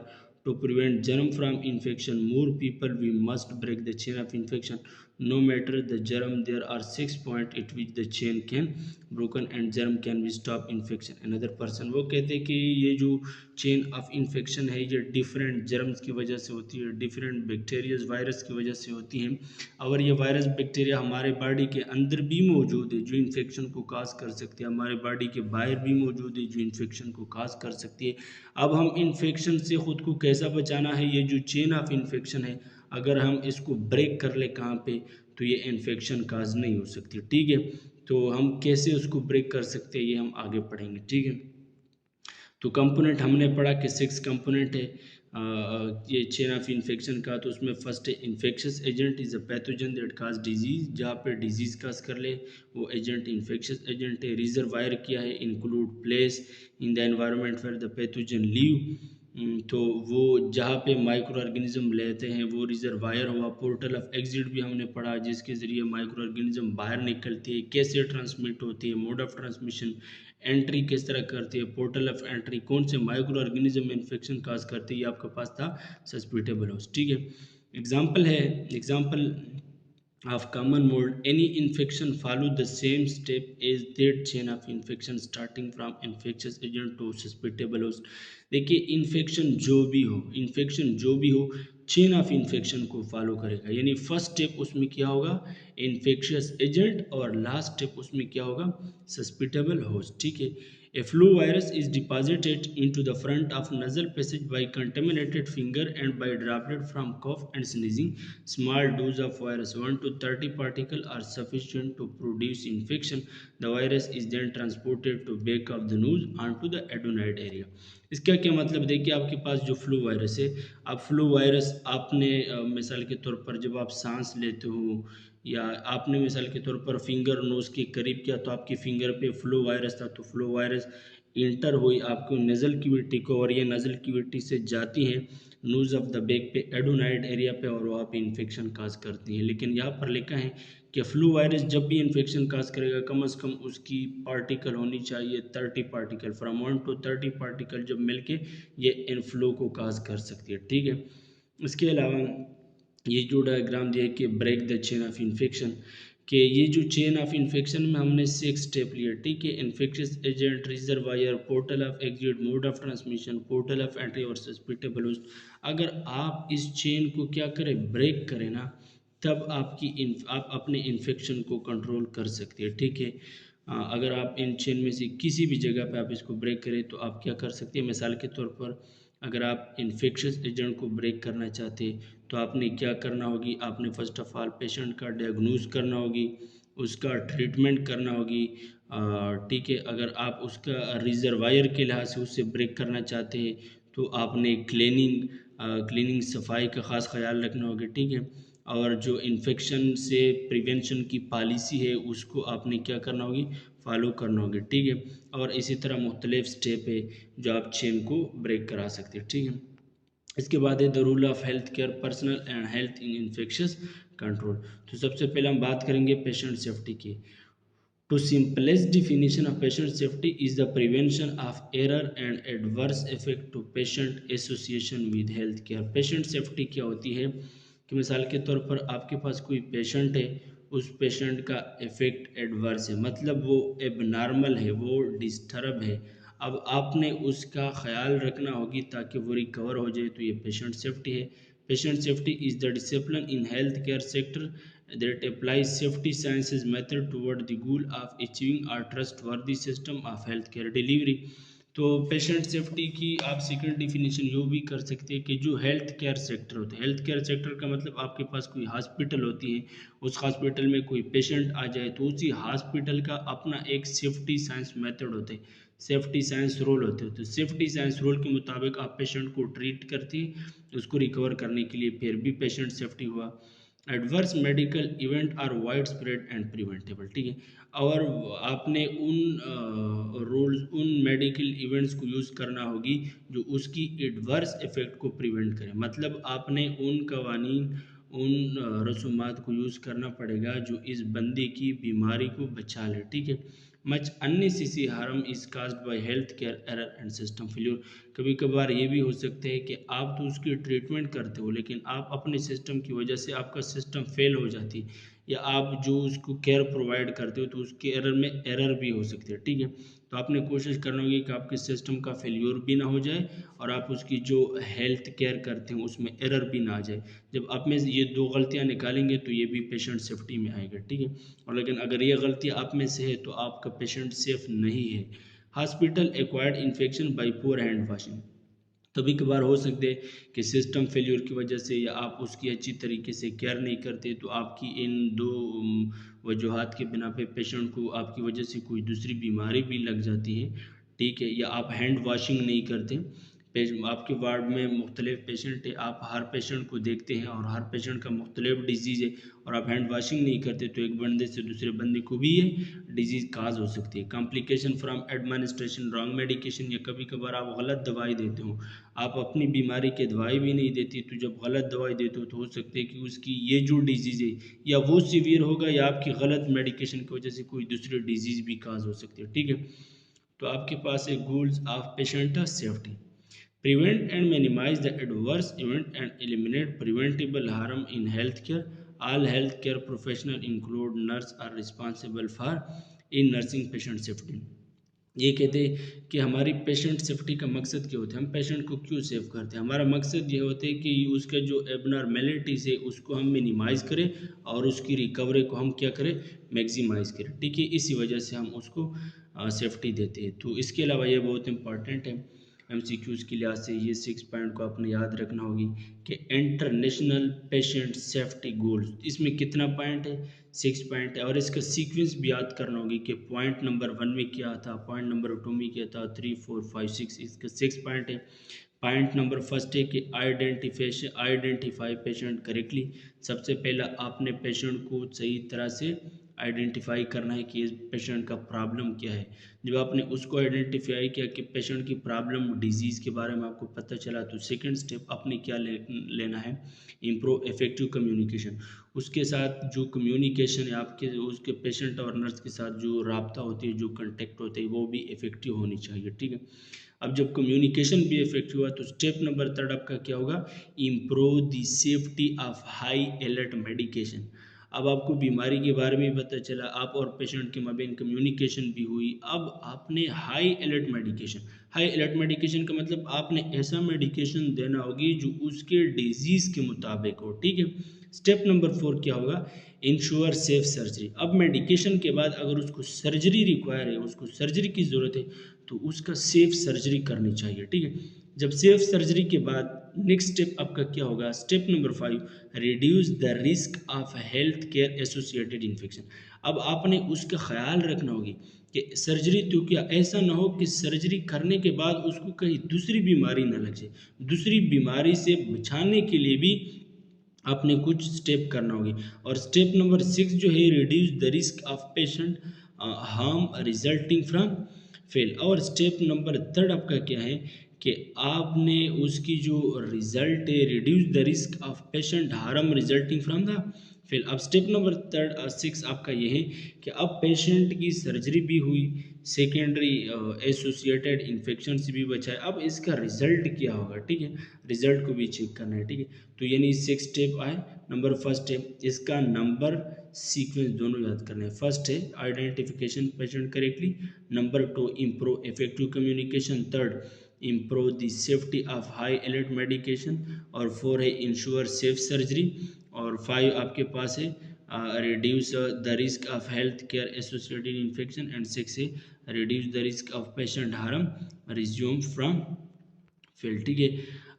to prevent germ from infection, more people we must break the chain of infection. no matter the germ. There are 6 points at which the chain can broken and germ can be stop infection. Another person वो कहते हैं कि ये जो चेन ऑफ इन्फेक्शन है ये डिफरेंट जर्म्स की वजह से होती है, डिफरेंट बैक्टीरियाज वायरस की वजह से होती हैं। अगर ये वायरस बैक्टीरिया हमारे बॉडी के अंदर भी मौजूद है जो इन्फेक्शन को काज कर सकती है, हमारे बॉडी के बाहर भी मौजूद है जो इन्फेक्शन को काज कर सकती है। अब हम इन्फेक्शन से ख़ुद को कैसा बचाना है, ये जो चेन ऑफ इन्फेक्शन है अगर हम इसको ब्रेक कर ले कहाँ पे, तो ये इन्फेक्शन काज नहीं हो सकती। ठीक है, तो हम कैसे उसको ब्रेक कर सकते हैं ये हम आगे पढ़ेंगे। ठीक है, तो कंपोनेंट हमने पढ़ा कि 6 कंपोनेंट है ये चेन ऑफ इन्फेक्शन का। तो उसमें फर्स्ट है infectious agent is a pathogen that cause disease, जहाँ पे डिजीज काज कर ले वो एजेंट इन्फेक्शस एजेंट है। रिजर्वायर क्या है, include place in the environment where the pathogen live, तो वो जहाँ पे माइक्रो ऑर्गेनिज्म लेते हैं वो रिजर्वायर हुआ। पोर्टल ऑफ एग्जिट भी हमने पढ़ा जिसके ज़रिए माइक्रो ऑर्गेनिज्म बाहर निकलती है, कैसे ट्रांसमिट होती है, मोड ऑफ ट्रांसमिशन, एंट्री किस तरह करती है, पोर्टल ऑफ एंट्री, कौन से माइक्रो ऑर्गेनिज्म इन्फेक्शन काज करती है, ये आपके पास था सस्पिटेबल होस्ट। ठीक है, एग्जाम्पल है, example of common mold, any infection follow the same step as that chain of infection starting from infectious agent to susceptible host। देखिए इन्फेक्शन जो भी हो, इन्फेक्शन जो भी हो चेन ऑफ इन्फेक्शन को फॉलो करेगा, यानी फर्स्ट स्टेप उसमें क्या होगा इन्फेक्शियस एजेंट और लास्ट स्टेप उसमें क्या होगा सस्पिटेबल होस्ट। ठीक है, a flu virus is deposited into the front of nasal passage by contaminated finger and by droplet from cough and sneezing. Small dose of virus 1 to 30 particles are sufficient to produce infection. The virus is then transported to back of the nose onto the adenoid area। इसका क्या मतलब, देखिए आपके पास जो फ्लू वायरस है, अब फ्लू वायरस आपने मिसाल के तौर पर जब आप सांस लेते हो या आपने मिसाल के तौर पर फिंगर नोज के करीब किया तो आपकी फिंगर पे फ्लू वायरस था, तो फ्लू वायरस इंटर हुई आपको नज़ल क्यूविटी को और ये नज़ल क्यूविटी से जाती हैं नोज ऑफ द बैक पे एडोनाइड एरिया पे और वहाँ पे इन्फेक्शन काज करती हैं। लेकिन यहाँ पर लिखा है कि फ्लू वायरस जब भी इन्फेक्शन काज करेगा कम से कम उसकी पार्टिकल होनी चाहिए 30 पार्टिकल, फ्रॉम 1 to 30 पार्टिकल जब मिलके ये इन्फ्लो को काज कर सकती है। ठीक है, इसके अलावा ये जो डायग्राम दिया कि break the chain of infection, कि ये जो चेन ऑफ इन्फेक्शन में हमने 6 स्टेप लिए। ठीक है, infectious agent, reservoir, portal of exit, mode of transmission, portal of entry और सस्पिटेबल होस्ट। अगर आप इस चेन को क्या करें ब्रेक करें ना, तब आप अपने इन्फेक्शन को कंट्रोल कर सकते हैं। ठीक है, अगर आप इन चेन में से किसी भी जगह पे आप इसको ब्रेक करें तो आप क्या कर सकते हैं, मिसाल के तौर पर अगर आप इन्फेक्शियस एजेंट को ब्रेक करना चाहते हैं तो आपने क्या करना होगी, आपने फर्स्ट ऑफ ऑल पेशेंट का डायग्नोज करना होगी, उसका ट्रीटमेंट करना होगी। ठीक है, अगर आप उसका रिजर्वायर के लिहाज से उससे ब्रेक करना चाहते हैं तो आपने क्लीनिंग सफाई का ख़ास ख्याल रखना होगा। ठीक है, और जो इन्फेक्शन से प्रिवेंशन की पॉलिसी है उसको आपने क्या करना होगी फॉलो करना होगा। ठीक है, और इसी तरह मुख्तलिफ स्टेप है जो आप चेन को ब्रेक करा सकते हैं। ठीक है, इसके बाद है the rule of health care personal and health in infectious control. तो सबसे पहले हम बात करेंगे पेशेंट सेफ्टी की। The simplest definition of patient safety is the prevention of error and adverse effect to patient association with health care. Patient safety क्या होती है कि मिसाल के तौर पर आपके पास कोई पेशेंट है, उस पेशेंट का इफेक्ट एडवर्स है, मतलब वो एबनॉर्मल है, वो डिस्टर्ब है। अब आपने उसका ख्याल रखना होगी ताकि वो रिकवर हो जाए, तो ये पेशेंट सेफ्टी है। Patient safety is the discipline in health care sector that applies safety sciences method toward the goal of achieving our trustworthy system of health care delivery. तो पेशेंट सेफ्टी की आप सेकंड डिफिनीशन यूँ भी कर सकते हैं कि जो हेल्थ केयर सेक्टर होता है, हेल्थ केयर सेक्टर का मतलब आपके पास कोई हॉस्पिटल होती है, उस हॉस्पिटल में कोई पेशेंट आ जाए तो उसी हॉस्पिटल का अपना एक सेफ्टी साइंस मेथड होता है, सेफ्टी साइंस रोल होते हैं। तो सेफ्टी साइंस रोल के मुताबिक आप पेशेंट को ट्रीट करती है उसको रिकवर करने के लिए, फिर भी पेशेंट सेफ्टी हुआ। Adverse medical event are widespread and preventable. ठीक है, और आपने उन रूल्स उन मेडिकल इवेंट्स को यूज़ करना होगी जो उसकी एडवर्स इफेक्ट को प्रिवेंट करें, मतलब आपने उन कवानीन उन रसूमात को यूज़ करना पड़ेगा जो इस बंदे की बीमारी को बचा ले, ठीक है। Much unnecessary harm is caused by health care error and system failure. कभी कभार ये भी हो सकता है कि आप तो उसकी ट्रीटमेंट करते हो लेकिन आप अपने सिस्टम की वजह से आपका सिस्टम फेल हो जाती है, या आप जो उसको केयर प्रोवाइड करते हो तो उसके एरर में एरर भी हो सकती है, ठीक है। तो आपने कोशिश करना होगी कि आपके सिस्टम का फेल्योर भी ना हो जाए और आप उसकी जो हेल्थ केयर करते हैं उसमें एरर भी ना आ जाए। जब आप में ये दो गलतियां निकालेंगे तो ये भी पेशेंट सेफ्टी में आएगा, ठीक है। और लेकिन अगर ये गलती आप में से है तो आपका पेशेंट सेफ नहीं है। Hospital acquired infection by poor hand washing. कभी कभार हो सकते हैं कि सिस्टम फेल्योर की वजह से या आप उसकी अच्छी तरीके से केयर नहीं करते तो आपकी इन दो वजूहात के बिना पे पेशेंट को आपकी वजह से कोई दूसरी बीमारी भी लग जाती है, ठीक है। या आप हैंड वॉशिंग नहीं करते। आपके वार्ड में मुख्तलिफ पेशेंट है, आप हर पेशेंट को देखते हैं और हर पेशेंट का मुख्तलिफ डिजीज़ है और आप हैंड वॉशिंग नहीं करते तो एक बंदे से दूसरे बंदे को भी ये डिजीज़ काज हो सकती है। Complication from administration wrong medication, या कभी कभार आप गलत दवाई देते हो, आप अपनी बीमारी के दवाई भी नहीं देती तो जब गलत दवाई देते हो तो हो सकता है कि उसकी ये जो डिजीज़ है या वो सीवियर होगा या आपकी गलत मेडिकेशन की वजह से कोई दूसरी डिजीज़ भी काज हो सकती है, ठीक है। तो आपके पास है goals of patient safety. Prevent and minimize the adverse event and eliminate preventable harm in healthcare. All healthcare professionals, include nurse, are responsible for in nursing patient safety. ये कहते हैं कि हमारी पेशेंट सेफ्टी का मकसद क्या होता है, हम पेशेंट को क्यों सेव करते हैं। हमारा मकसद ये होता है कि उसका जो एबनॉर्मेलिटीज है उसको हम मिनिमाइज़ करें और उसकी रिकवरी को हम क्या करें, मैक्सिमाइज़ करें, ठीक है। इसी वजह से हम उसको सेफ्टी देते हैं। तो इसके अलावा ये बहुत इंपॉर्टेंट है एमसीक्यूज़ के लिहाज से, ये 6 पॉइंट को आपने याद रखना होगी कि इंटरनेशनल पेशेंट सेफ्टी गोल्स, इसमें कितना पॉइंट है, 6 पॉइंट है। और इसका सीक्वेंस भी याद करना होगी कि पॉइंट नंबर 1 में क्या था, पॉइंट नंबर 2 में क्या था, 3 4 5 6, इसका 6 पॉइंट है। पॉइंट नंबर फर्स्ट है कि आइडेंटिफाई पेशेंट करेक्टली। सबसे पहला आपने पेशेंट को सही तरह से आइडेंटिफाई करना है कि इस पेशेंट का प्रॉब्लम क्या है। जब आपने उसको आइडेंटिफाई किया कि पेशेंट की प्रॉब्लम डिजीज़ के बारे में आपको पता चला तो सेकंड स्टेप आपने क्या लेना है, इम्प्रूव इफेक्टिव कम्युनिकेशन। उसके साथ जो कम्युनिकेशन है आपके उसके पेशेंट और नर्स के साथ जो राब्ता होती है, जो कंटेक्ट होते हैं वो भी इफेक्टिव होनी चाहिए, ठीक है। अब जब कम्युनिकेशन भी इफेक्टिव हुआ तो स्टेप नंबर 3 आपका क्या होगा, improve the safety of high alert medication. अब आपको बीमारी के बारे में पता चला, आप और पेशेंट के माबेन कम्युनिकेशन भी हुई। अब आपने high alert medication, high alert medication का मतलब आपने ऐसा मेडिकेशन देना होगी जो उसके डिजीज़ के मुताबिक हो, ठीक है। स्टेप नंबर 4 क्या होगा, इंश्योर सेफ सर्जरी। अब मेडिकेशन के बाद अगर उसको सर्जरी रिक्वायर है, उसको सर्जरी की ज़रूरत है तो उसका सेफ सर्जरी करनी चाहिए, ठीक है। जब सेफ सर्जरी के बाद नेक्स्ट स्टेप आपका क्या होगा, step number 5, reduce the risk of health care associated infection. अब आपने उसका ख्याल रखना होगी कि सर्जरी तो क्या ऐसा ना हो कि सर्जरी करने के बाद उसको कहीं दूसरी बीमारी ना लग जाए। दूसरी बीमारी से बचाने के लिए भी आपने कुछ स्टेप करना होगी। और स्टेप नंबर 6 जो है, reduce the risk of patient harm resulting from fail. और स्टेप नंबर 3 आपका क्या है कि आपने उसकी जो रिजल्ट है, reduce the risk of patient harm resulting from the fail. अब स्टेप नंबर 6 आपका ये है कि अब पेशेंट की सर्जरी भी हुई, सेकेंडरी एसोसिएटेड इन्फेक्शन से भी बचा है। अब इसका रिजल्ट क्या होगा, ठीक है, रिजल्ट को भी चेक करना है, ठीक है। तो यानी 6 स्टेप आए। नंबर फर्स्ट है, इसका नंबर सीक्वेंस दोनों याद करना है। फर्स्ट है identification patient correctly, number 2 improve effective communication, third improve the safety of high alert medication, और 4 है इंश्योर सेफ सर्जरी, और 5 आपके पास है reduce the risk of health care associated infection, and 6 है reduce the risk of patient harm resume from fail, ठीक है।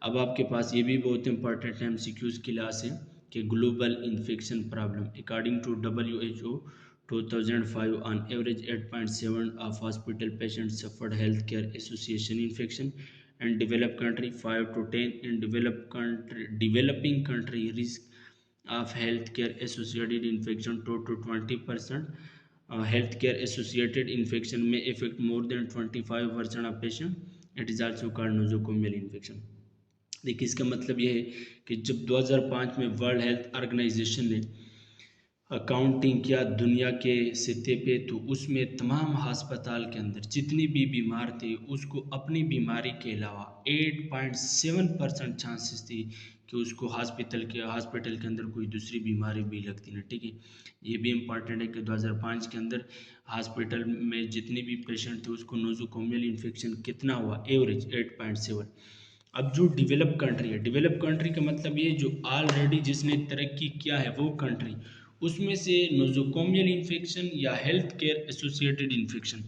अब आपके पास ये भी बहुत इंपॉर्टेंट है एमसीक्यूज़ के लिहाज से कि global infection problem according to WHO 2005 on average 8.7 of hospital patients suffered health care association infection and develop country 5 to 10 in developing country risk of healthcare associated infection 2 to 20%. Healthcare associated infection may affect more than 25% of patient. It is also called nosocomial infection. देखिए इसका मतलब ये है कि जब 2005 में वर्ल्ड हेल्थ ऑर्गेनाइजेशन ने अकाउंटिंग किया दुनिया के सतह पे, तो उसमें तमाम अस्पताल के अंदर जितने भी बीमार थे उसको अपनी बीमारी के अलावा 8.7% चांसेस थी कि उसको हॉस्पिटल के अंदर कोई दूसरी बीमारी भी लगती ना। ठीक है, ये भी इम्पॉर्टेंट है कि 2005 के अंदर हॉस्पिटल में जितने भी पेशेंट थे उसको नोजोकोमियल इन्फेक्शन कितना हुआ, एवरेज 8.7। अब जो डेवलप कंट्री है, डेवलप कंट्री का मतलब ये जो ऑलरेडी जिसने तरक्की किया है वो कंट्री, उसमें से नोजोकोमियल इन्फेक्शन या हेल्थ केयर एसोसिएटेड इन्फेक्शन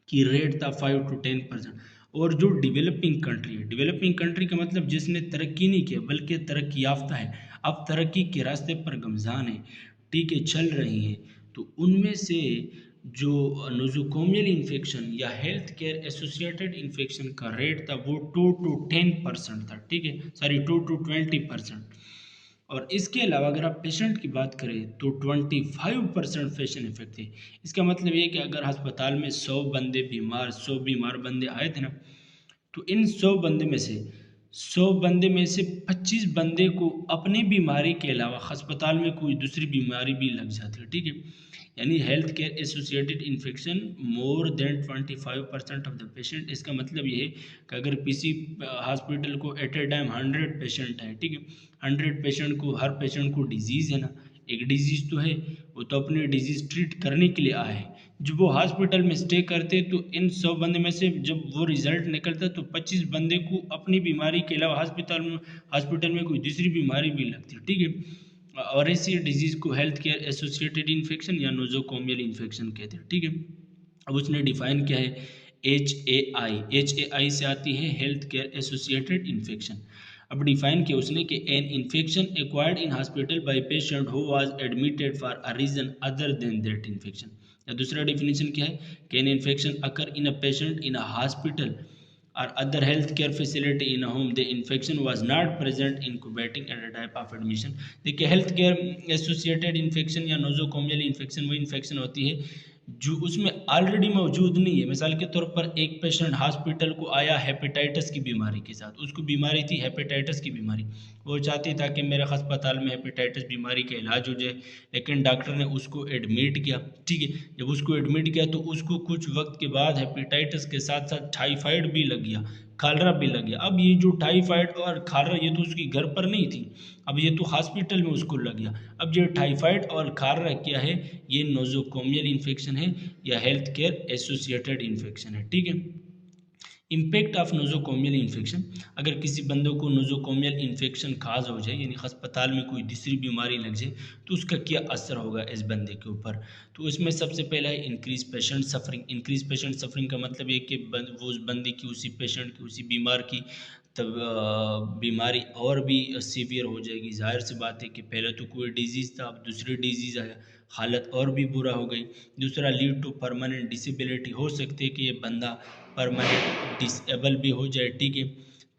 की रेट था 5 to 10%। और जो डेवलपिंग कंट्री है, डेवलपिंग कंट्री का मतलब जिसने तरक्की नहीं किया बल्कि तरक्की याफ्ता है, अब तरक्की के रास्ते पर गमजान है, ठीक है, चल रही हैं, तो उनमें से जो नोजोकोमियल इन्फेक्शन या हेल्थ केयर एसोसिएटेड इन्फेक्शन का रेट था वो 2 to 10% था। ठीक है, सॉरी 2 to 20%। और इसके अलावा अगर आप पेशेंट की बात करें तो 25% पेशेंट इफेक्ट थे। इसका मतलब ये कि अगर अस्पताल में 100 बीमार बंदे आए थे ना, तो इन 100 बंदे में से 25 बंदे को अपनी बीमारी के अलावा अस्पताल में कोई दूसरी बीमारी भी लग जाती है। ठीक है, यानी health care associated infection more than 25% of the patient. इसका मतलब ये है कि अगर किसी हॉस्पिटल को एट ए टाइम 100 पेशेंट है, ठीक है, 100 पेशेंट को, हर पेशेंट को डिजीज़ है ना, एक डिजीज़ तो है, वो तो अपनी डिजीज़ ट्रीट करने के लिए आए हैं। जब वो हॉस्पिटल में स्टे करते तो इन 100 बंदे में से जब वो रिजल्ट निकलता तो 25 बंदे को अपनी बीमारी के अलावा हॉस्पिटल में कोई दूसरी बीमारी भी लगती है। ठीक है, और इसी डिजीज़ को हेल्थ केयर एसोसिएटेड इन्फेक्शन या नोजोकोमियल इन्फेक्शन कहते हैं। ठीक है, अब उसने डिफाइन किया है HAI से आती है हेल्थ केयर एसोसिएटेड इन्फेक्शन। अब डिफाइन किया उसने कि an infection acquired in hospital by patient who was admitted for a reason other than that infection. या दूसरा डिफिनेशन क्या है कि an infection occur in a patient in a hospital or other healthcare facility in a home the infection was not present incubating at a type of admission। देखिए हेल्थ केयर एसोसिएटेड इन्फेक्शन या नोजोकोमियल इन्फेक्शन वो इन्फेक्शन होती है जो उसमें ऑलरेडी मौजूद नहीं है। मिसाल के तौर पर एक पेशेंट हॉस्पिटल को आया हेपेटाइटिस की बीमारी के साथ, उसको बीमारी थी हेपेटाइटिस की बीमारी, वो चाहती था कि मेरे अस्पताल में हेपेटाइटिस बीमारी का इलाज हो जाए, लेकिन डॉक्टर ने उसको एडमिट किया। ठीक है, जब उसको एडमिट किया तो उसको कुछ वक्त के बाद हेपेटाइटिस के साथ साथ टाइफाइड भी लग गया, खालरा भी लग गया। अब ये जो टाइफाइड और खालरा ये तो उसकी घर पर नहीं थी, अब ये तो हॉस्पिटल में उसको लग गया। अब ये टाइफाइड और खालरा क्या है, ये नोजोकोमियल इन्फेक्शन है या हेल्थ केयर एसोसिएटेड इन्फेक्शन है। ठीक है, इम्पैक्ट ऑफ नोजोकोमियल इन्फेक्शन, अगर किसी बंदे को नोजोकोमियल इन्फेक्शन खास हो जाए यानी अस्पताल में कोई दूसरी बीमारी लग जाए तो उसका क्या असर होगा इस बंदे के ऊपर। तो इसमें सबसे पहला है increase patient suffering. Increase patient suffering का मतलब ये कि वो उस बंदे की, उसी पेशेंट की, उसी बीमार की तब बीमारी और भी सीवियर हो जाएगी। जाहिर सी बात है कि पहले तो कोई डिजीज़ था, अब दूसरी डिजीज़ आया, हालत और भी बुरा हो गई। दूसरा लीड टू परमानेंट डिसेबिलिटी, हो सकती है कि ये बंदा परमानेंट डिसेबल भी हो जाए। ठीक है,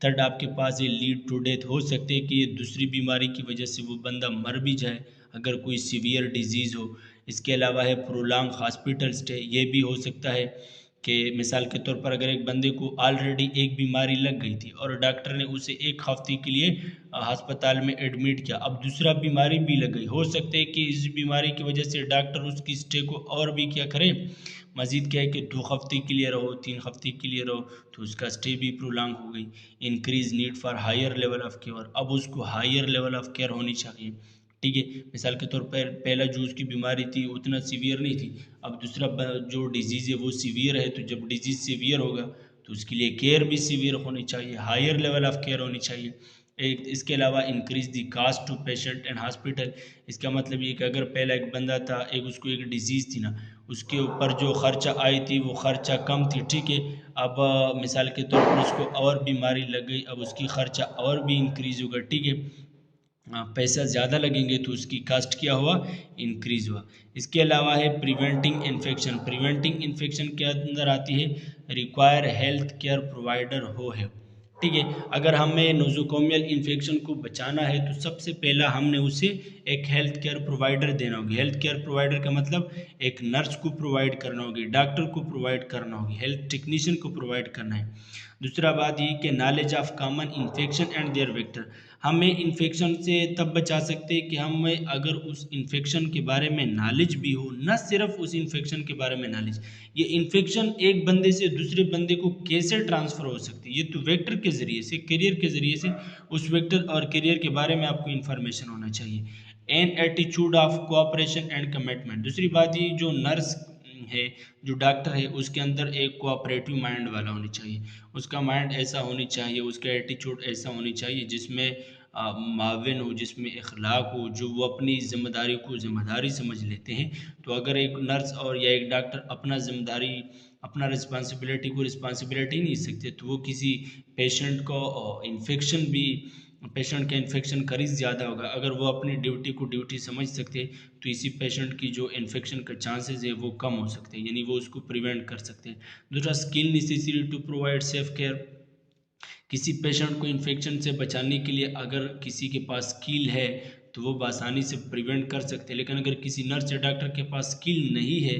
थर्ड आपके पास ये लीड टू डेथ, हो सकते है कि ये दूसरी बीमारी की वजह से वो बंदा मर भी जाए अगर कोई सीवियर डिजीज़ हो। इसके अलावा है प्रोलॉन्ग हॉस्पिटल स्टे, ये भी हो सकता है कि मिसाल के तौर पर अगर एक बंदे को ऑलरेडी एक बीमारी लग गई थी और डॉक्टर ने उसे एक हफ्ते के लिए अस्पताल में एडमिट किया, अब दूसरा बीमारी भी लग गई, हो सकता है कि इस बीमारी की वजह से डॉक्टर उसकी स्टे को और भी क्या करे, मजीद क्या है कि 2 हफ्ते के लिए रहो, 3 हफ्ते के लिए रहो, तो उसका स्टे भी प्रोलॉन्ग हो गई। Increase need for higher level of care, अब उसको हायर लेवल ऑफ केयर होनी चाहिए। ठीक है, मिसाल के तौर पर पहला जो उसकी बीमारी थी उतना सीवियर नहीं थी, अब दूसरा जो डिजीज़ है वो सीवियर है, तो जब डिजीज़ सीवियर होगा तो उसके लिए केयर भी सीवियर होनी चाहिए, हायर लेवल ऑफ केयर होनी चाहिए। एक इसके अलावा increase the cost to patient and hospital, इसका मतलब ये कि अगर पहला एक बंदा था, एक उसको एक डिजीज़ थी ना, उसके ऊपर जो खर्चा आई थी वो खर्चा कम थी। ठीक है, अब मिसाल के तौर पर उसको और बीमारी लग गई, अब उसकी खर्चा और भी इंक्रीज़ होगा। ठीक है, पैसा ज़्यादा लगेंगे तो उसकी कास्ट क्या हुआ, इंक्रीज हुआ। इसके अलावा है प्रिवेंटिंग इन्फेक्शन। प्रिवेंटिंग इन्फेक्शन के अंदर आती है रिक्वायर हेल्थ केयर प्रोवाइडर हो है, ठीक है। अगर हमें नोज़ोकोमियल इन्फेक्शन को बचाना है तो सबसे पहला हमने उसे एक हेल्थ केयर प्रोवाइडर देना होगी। हेल्थ केयर प्रोवाइडर का मतलब एक नर्स को प्रोवाइड करना होगी, डॉक्टर को प्रोवाइड करना होगी, हेल्थ टेक्नीशियन को प्रोवाइड करना है। दूसरा बात ये कि knowledge of common infection and their vector, हमें इन्फेक्शन से तब बचा सकते हैं कि हमें अगर उस इन्फेक्शन के बारे में नॉलेज भी हो, न सिर्फ उस इन्फेक्शन के बारे में नॉलेज, ये इन्फेक्शन एक बंदे से दूसरे बंदे को कैसे ट्रांसफ़र हो सकती है, ये तो वेक्टर के ज़रिए से, करियर के ज़रिए से, उस वेक्टर और करियर के बारे में आपको इन्फॉर्मेशन होना चाहिए। An attitude of cooperation and commitment, दूसरी बात ये जो नर्स है, जो डॉक्टर है, उसके अंदर एक कोऑपरेटिव माइंड वाला होनी चाहिए। उसका माइंड ऐसा होनी चाहिए, उसका एटीट्यूड ऐसा होनी चाहिए जिसमें माविन हो, जिसमें इखलाक हो, जो वो अपनी ज़िम्मेदारी को ज़िम्मेदारी समझ लेते हैं। तो अगर एक नर्स और या एक डॉक्टर अपना ज़िम्मेदारी, अपना रिस्पॉन्सिबिलिटी को रिस्पॉन्सिबिलिटी नहीं सकते, तो वो किसी पेशेंट को इन्फेक्शन भी, पेशेंट का इन्फेक्शन का रिस्क ज़्यादा होगा। अगर वो अपनी ड्यूटी को ड्यूटी समझ सकते तो इसी पेशेंट की जो इन्फेक्शन का चांसेस है वो कम हो सकते हैं, यानी वो उसको प्रिवेंट कर सकते हैं। दूसरा, skill necessary to provide safe care, किसी पेशेंट को इन्फेक्शन से बचाने के लिए अगर किसी के पास स्किल है तो वो आसानी से प्रिवेंट कर सकते हैं, लेकिन अगर किसी नर्स या डॉक्टर के पास स्किल नहीं है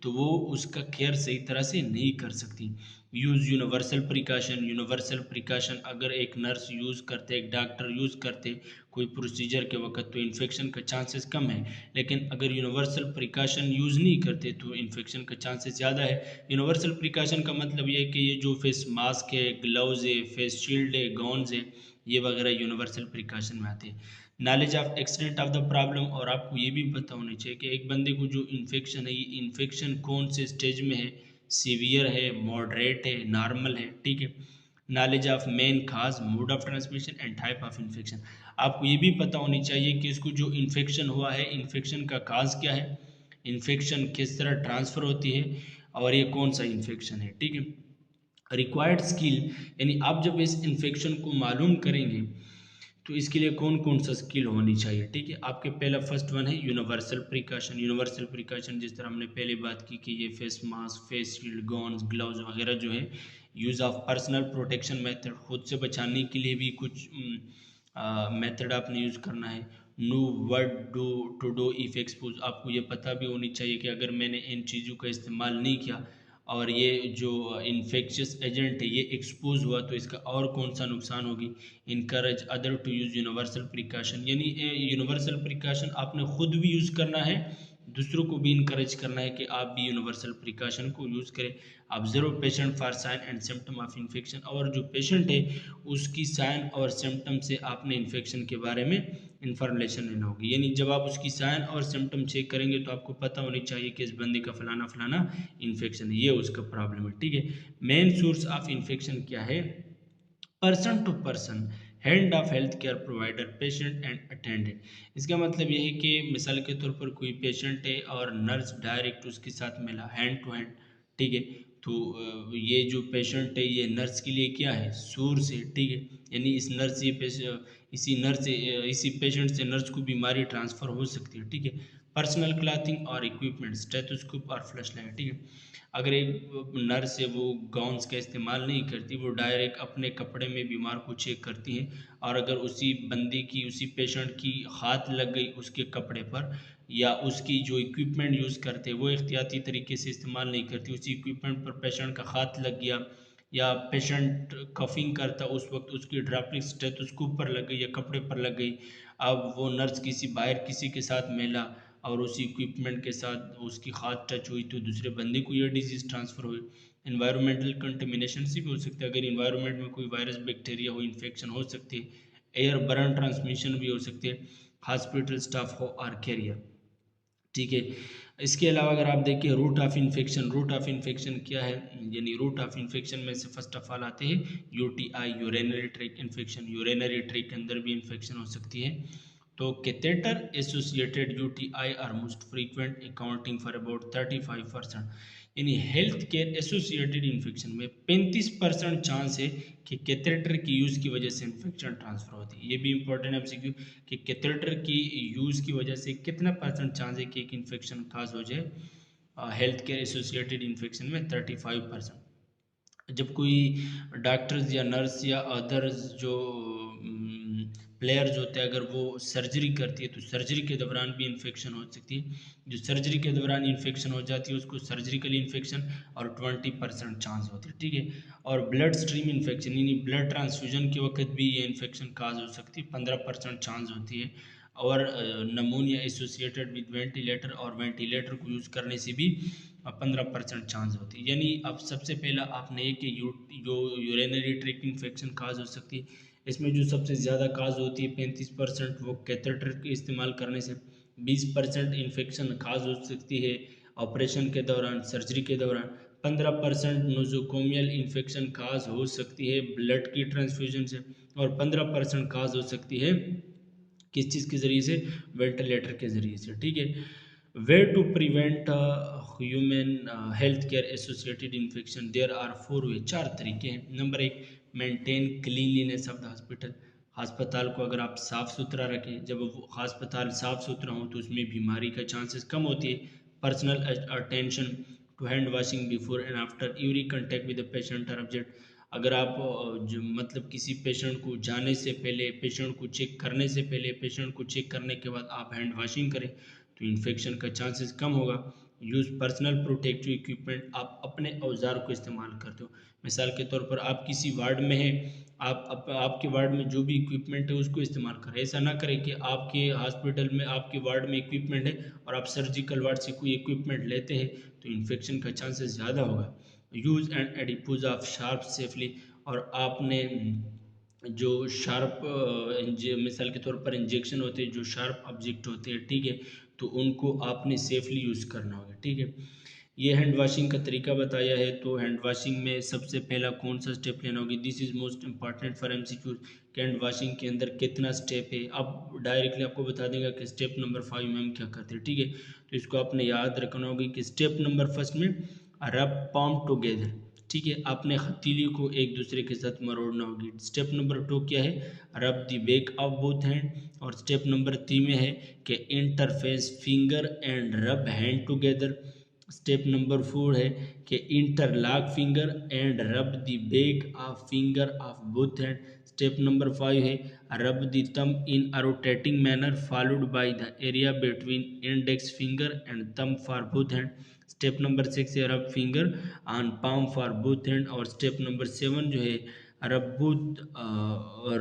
तो वो उसका केयर सही तरह से नहीं कर सकती। Use universal precaution, universal precaution अगर एक नर्स यूज़ करते, एक डॉक्टर यूज़ करते कोई प्रोसीजर के वक्त तो इन्फेक्शन का चांसेस कम है, लेकिन अगर यूनिवर्सल प्रिकॉशन यूज़ नहीं करते तो इन्फेक्शन का चांसेस ज़्यादा है। यूनिवर्सल प्रिकॉशन का मतलब ये है कि ये जो फेस मास्क है, ग्लव्स है, फेस शील्ड है, गाउन्स है, ये वगैरह यूनिवर्सल प्रिकॉशन में आते हैं। Knowledge of extent of the problem, और आपको ये भी पता होना चाहिए कि एक बंदे को जो इन्फेक्शन है, ये इन्फेक्शन कौन से स्टेज में है, सीवियर है, मॉडरेट है, नॉर्मल है, ठीक है। Knowledge of main cause, mode of transmission and type of infection, आपको ये भी पता होनी चाहिए कि इसको जो इन्फेक्शन हुआ है, इन्फेक्शन का काज क्या है, इन्फेक्शन किस तरह ट्रांसफ़र होती है, और ये कौन सा इन्फेक्शन है, ठीक है। रिक्वायर्ड स्किल, यानी आप जब इस इन्फेक्शन को मालूम करेंगे तो इसके लिए कौन कौन सा स्किल होनी चाहिए, ठीक है। आपके पहला फर्स्ट वन है यूनिवर्सल प्रिकॉशन। यूनिवर्सल प्रिकॉशन जिस तरह हमने पहले बात की कि ये face mask, face shield, gones, gloves वगैरह जो है, use of personal protection method, खुद से बचाने के लिए भी कुछ मेथड आपने यूज़ करना है। Know word do to do if expose, आपको ये पता भी होनी चाहिए कि अगर मैंने इन चीज़ों का इस्तेमाल नहीं किया और ये जो इन्फेक्शियस एजेंट है ये एक्सपोज हुआ तो इसका और कौन सा नुकसान होगी। Encourage other to use universal precaution, यानी यूनिवर्सल प्रिकॉशन आपने खुद भी यूज़ करना है, दूसरों को भी इनकरेज करना है कि आप भी यूनिवर्सल प्रिकॉशन को यूज़ करें। Observe patient for sign and symptom of infection, और जो पेशेंट है उसकी साइन और सिम्टम से आपने इन्फेक्शन के बारे में इन्फॉर्मेशन लेना होगी। यानी जब आप उसकी साइन और सिम्टम चेक करेंगे तो आपको पता होनी चाहिए कि इस बंदे का फलाना फलाना इन्फेक्शन है, ये उसका प्रॉब्लम है, ठीक है। मेन सोर्स ऑफ इन्फेक्शन क्या है, person to person, hand of health care provider, patient and attendant. इसका मतलब ये है कि मिसाल के तौर पर कोई पेशेंट है और नर्स डायरेक्ट उसके साथ मिला हैंड टू हैंड, ठीक है। तो ये जो पेशेंट है ये नर्स के लिए क्या है, सोर्स है, ठीक है। यानी इस नर्स इसी पेशेंट से नर्स को बीमारी ट्रांसफ़र हो सकती है, ठीक है। पर्सनल क्लॉथिंग और इक्विपमेंट, स्टेथोस्कोप और फ्लैश लाइट, ठीक है। अगर एक नर्स है वो गाउन्स का इस्तेमाल नहीं करती, वो डायरेक्ट अपने कपड़े में बीमार को चेक करती है, और अगर उसी बंदी की, उसी पेशेंट की हाथ लग गई उसके कपड़े पर, या उसकी जो इक्विपमेंट यूज़ करते हैं वो एहतियाती तरीके से इस्तेमाल नहीं करती, उसी इक्विपमेंट पर पेशेंट का हाथ लग गया, या पेशेंट कफिंग करता उस वक्त उसकी ड्रॉपलेट स्टेथोस्कोप पर लग गई या कपड़े पर लग गई, अब वो नर्स किसी बाहर किसी के साथ मिला और उसी इक्विपमेंट के साथ उसकी हाथ टच हुई तो दूसरे बंदे को यह डिजीज़ ट्रांसफ़र हुई। इन्वायरमेंटल कंटेमिनेशन से भी हो सकता है, अगर इन्वायरमेंट में कोई वायरस बैक्टीरिया हो, इन्फेक्शन हो सकती है। एयर बर्न ट्रांसमिशन भी हो सकते हैं, हॉस्पिटल स्टाफ हो और कैरियर, ठीक है। इसके अलावा अगर आप देखिए route of infection, route of infection क्या है, यानी रूट ऑफ इन्फेक्शन में से फर्स्ट ऑफ ऑल आते हैं UTI, urinary tract infection, urinary tract के अंदर भी इन्फेक्शन हो सकती है। तो catheter associated UTI are most frequent accounting for about 35%, यानी हेल्थ केयर एसोसिएटेड इन्फेक्शन में 35% चांस है कि कैथेटर की यूज़ की वजह से इन्फेक्शन ट्रांसफ़र होती है। ये भी इंपॉर्टेंट एमसीक्यू कि कैथेटर की यूज़ की वजह से कितना परसेंट चांस है कि एक इन्फेक्शन काज हो जाए। हेल्थ केयर एसोसिएटेड इन्फेक्शन में 35%। जब कोई डॉक्टर्स या नर्स या अदर्स जो प्लेयर्स होते हैं, अगर वो सर्जरी करती है तो सर्जरी के दौरान भी इन्फेक्शन हो सकती है। जो सर्जरी के दौरान इन्फेक्शन हो जाती है उसको सर्जिकल इन्फेक्शन और 20% चांस होती है, ठीक है। और ब्लड स्ट्रीम इन्फेक्शन यानी ब्लड ट्रांसफ्यूजन के वक्त भी ये इन्फेक्शन काज हो सकती है, 15% चांस होती है। और नमूनिया एसोसिएटेड विद वेंटिलेटर और वेंटिलेटर को यूज़ करने से भी 15% चांस होती है। यानी अब सबसे पहला आपने एक जो यूरिनरी ट्रैक्ट इन्फेक्शन काज हो सकती है, इसमें जो सबसे ज़्यादा काज होती है 35%, वो कैथेटर के इस्तेमाल करने से। 20% इन्फेक्शन काज हो सकती है ऑपरेशन के दौरान, सर्जरी के दौरान। 15% नोजोकोमियल इन्फेक्शन काज हो सकती है ब्लड की ट्रांसफ्यूजन से। और 15% काज हो सकती है किस चीज़ के ज़रिए से, वेंटिलेटर के ज़रिए से, ठीक है। Where to prevent human health care associated infection, there are 4 way, 4 तरीके हैं। Number 1, maintain cleanliness of the hospital. अस्पताल को अगर आप साफ़ सुथरा रखें, जब वो अस्पताल साफ़ सुथरा हो तो उसमें बीमारी का चांसेस कम होती है। Personal attention to hand washing before and after every contact with the patient और ऑब्जेक्ट। अगर आप जो मतलब किसी पेशेंट को जाने से पहले, पेशेंट को चेक करने से पहले, पेशेंट को चेक करने के बाद आप हैंड वॉशिंग करें तो इन्फेक्शन का चांसेस कम होगा। यूज़ पर्सनल प्रोटेक्टिव इक्विपमेंट, आप अपने औजार को इस्तेमाल करते हो। मिसाल के तौर पर आप किसी वार्ड में हैं, आपके वार्ड में जो भी इक्विपमेंट है उसको इस्तेमाल करें। ऐसा ना करें कि आपके हॉस्पिटल में, आपके वार्ड में इक्विपमेंट है और आप सर्जिकल वार्ड से कोई इक्विपमेंट लेते हैं तो इन्फेक्शन का चांसेस ज़्यादा होगा। Use and adipose of sharp safely, और आपने जो शार्प मिसाल के तौर पर इंजेक्शन होते हैं, जो शार्प ऑब्जेक्ट होते हैं, ठीक है, तो उनको आपने सेफली यूज़ करना होगा, ठीक है। ये हैंड वॉशिंग का तरीका बताया है। तो हैंड वॉशिंग में सबसे पहला कौन सा स्टेप लेना होगी, this is most important for MCQ कि हैंड वॉशिंग के अंदर कितना स्टेप है। अब डायरेक्टली आपको बता देगा कि स्टेप नंबर 5 में हम क्या करते हैं, ठीक है। तो इसको आपने याद रखना होगा कि स्टेप नंबर फर्स्ट में रब पाम टुगेदर, ठीक है, आपने हथेली को एक दूसरे के साथ मरोड़ना होगी। स्टेप नंबर 2 क्या है, रब the back of both hand. और स्टेप नंबर 3 में है कि इंटरफेस फिंगर एंड रब हैंड टुगेदर। स्टेप नंबर 4 है कि इंटरलॉक फिंगर एंड रब the back of finger of both hand. Step number 5 है रब the thumb in a rotating manner followed by the area between index finger and thumb for both hand. Step number 6 है रब finger on palm for both hand. और स्टेप नंबर 7 जो है रब both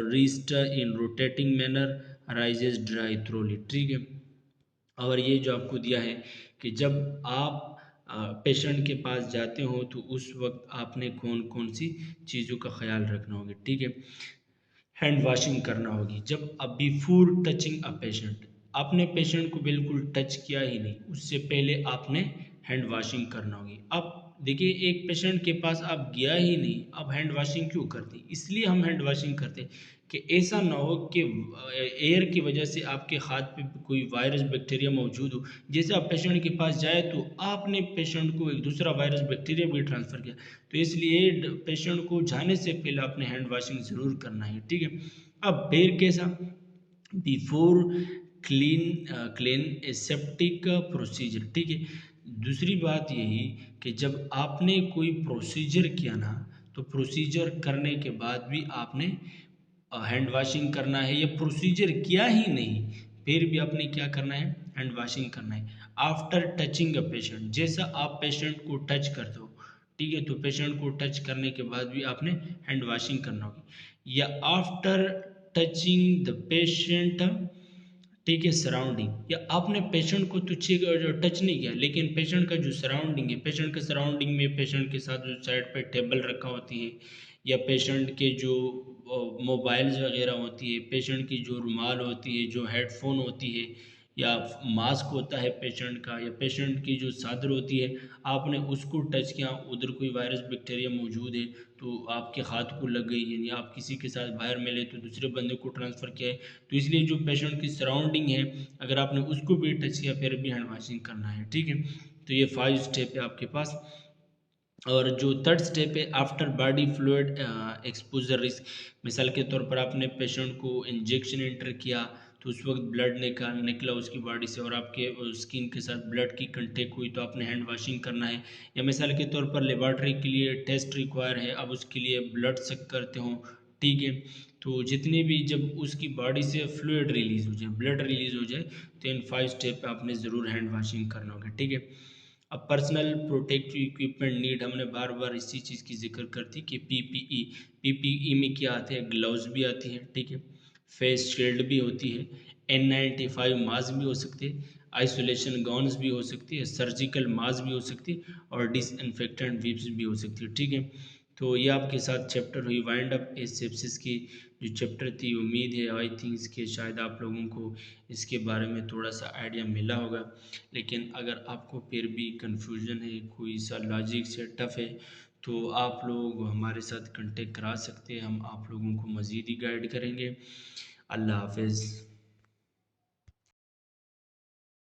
wrist in rotating manner rises dry thoroughly, ठीक है। और ये जो आपको दिया है कि जब आप पेशेंट के पास जाते हो तो उस वक्त आपने कौन कौन सी चीज़ों का ख्याल रखना होगा, ठीक है। हैंड वॉशिंग करना होगी जब बिफोर टचिंग अ पेशेंट, आपने पेशेंट को बिल्कुल टच किया ही नहीं, उससे पहले आपने हैंड वॉशिंग करना होगी। अब देखिए, एक पेशेंट के पास आप गया ही नहीं, अब हैंड वॉशिंग क्यों करते, इसलिए हम हैंड वॉशिंग करते कि ऐसा ना हो कि एयर की वजह से आपके हाथ पे कोई वायरस बैक्टीरिया मौजूद हो। जैसे आप पेशेंट के पास जाए तो आपने पेशेंट को एक दूसरा वायरस बैक्टीरिया भी ट्रांसफ़र किया, तो इसलिए पेशेंट को जाने से पहले आपने हैंड वॉशिंग ज़रूर करना है, ठीक है। अब फिर कैसा, बिफोर क्लीन एसेप्टिक प्रोसीजर, ठीक है। दूसरी बात यही कि जब आपने कोई प्रोसीजर किया ना, तो प्रोसीजर करने के बाद भी आपने हैंड वॉशिंग करना है, या प्रोसीजर किया ही नहीं फिर भी आपने क्या करना है, हैंड वॉशिंग करना है। आफ्टर टचिंग अ पेशेंट, जैसा आप पेशेंट को टच करते हो, ठीक है, तो पेशेंट को टच करने के बाद भी आपने हैंड वॉशिंग करना होगी। या आफ्टर टचिंग द पेशेंट, ठीक है, सराउंडिंग, या आपने पेशेंट को तो टच नहीं किया लेकिन पेशेंट का जो सराउंडिंग है, पेशेंट के सराउंडिंग में पेशेंट के साथ जो साइड पे टेबल रखा होती है, या पेशेंट के जो मोबाइल्स वगैरह होती है, पेशेंट की जो रुमाल होती है, जो हेडफोन होती है, या मास्क होता है पेशेंट का, या पेशेंट की जो चादर होती है, आपने उसको टच किया, उधर कोई वायरस बैक्टीरिया मौजूद है तो आपके हाथ को लग गई, यानी आप किसी के साथ बाहर मिले तो दूसरे बंदे को ट्रांसफ़र किया है, तो इसलिए जो पेशेंट की सराउंडिंग है अगर आपने उसको भी टच किया फिर भी हैंड वॉशिंग करना है, ठीक है। तो ये 5 स्टेप है आपके पास। और जो थर्ड स्टेप है after body fluid exposure risk, मिसाल के तौर पर आपने पेशेंट को इंजेक्शन एंटर किया तो उस वक्त ब्लड निकला उसकी बॉडी से और आपके स्किन के साथ ब्लड की कंटेक्ट हुई, तो आपने हैंड वॉशिंग करना है। या मिसाल के तौर पर लेबॉर्ट्री के लिए टेस्ट रिक्वायर है, अब उसके लिए ब्लड चेक करते हो, ठीक है। तो जितने भी जब उसकी बॉडी से फ्लूइड रिलीज हो जाए, ब्लड रिलीज हो जाए, तो इन 5 स्टेप आपने ज़रूर हैंड वॉशिंग करना होगा, ठीक है। अब पर्सनल प्रोटेक्टिव इक्विपमेंट नीड, हमने बार बार इसी चीज़ की जिक्र करती कि पीपीई में क्या आते हैं, ग्लव्स भी आती हैं, ठीक है, फेस शील्ड भी होती है, N95 मास्क भी हो सकते हैं, आइसोलेशन गाउन्स भी हो सकती है, सर्जिकल मास्क भी हो सकती है और डिसइंफेक्टेंट विप्स भी हो सकती है, ठीक है। तो ये आपके साथ चैप्टर हुई वाइंड अप एसेप्सिस की जो चैप्टर थी। उम्मीद है आई थिंक्स कि शायद आप लोगों को इसके बारे में थोड़ा सा आइडिया मिला होगा। लेकिन अगर आपको फिर भी कन्फ्यूजन है, कोई सा लॉजिक से टफ है, तो आप लोग हमारे साथ कांटेक्ट करा सकते हैं, हम आप लोगों को मज़ीद ही गाइड करेंगे। अल्लाह हाफिज़।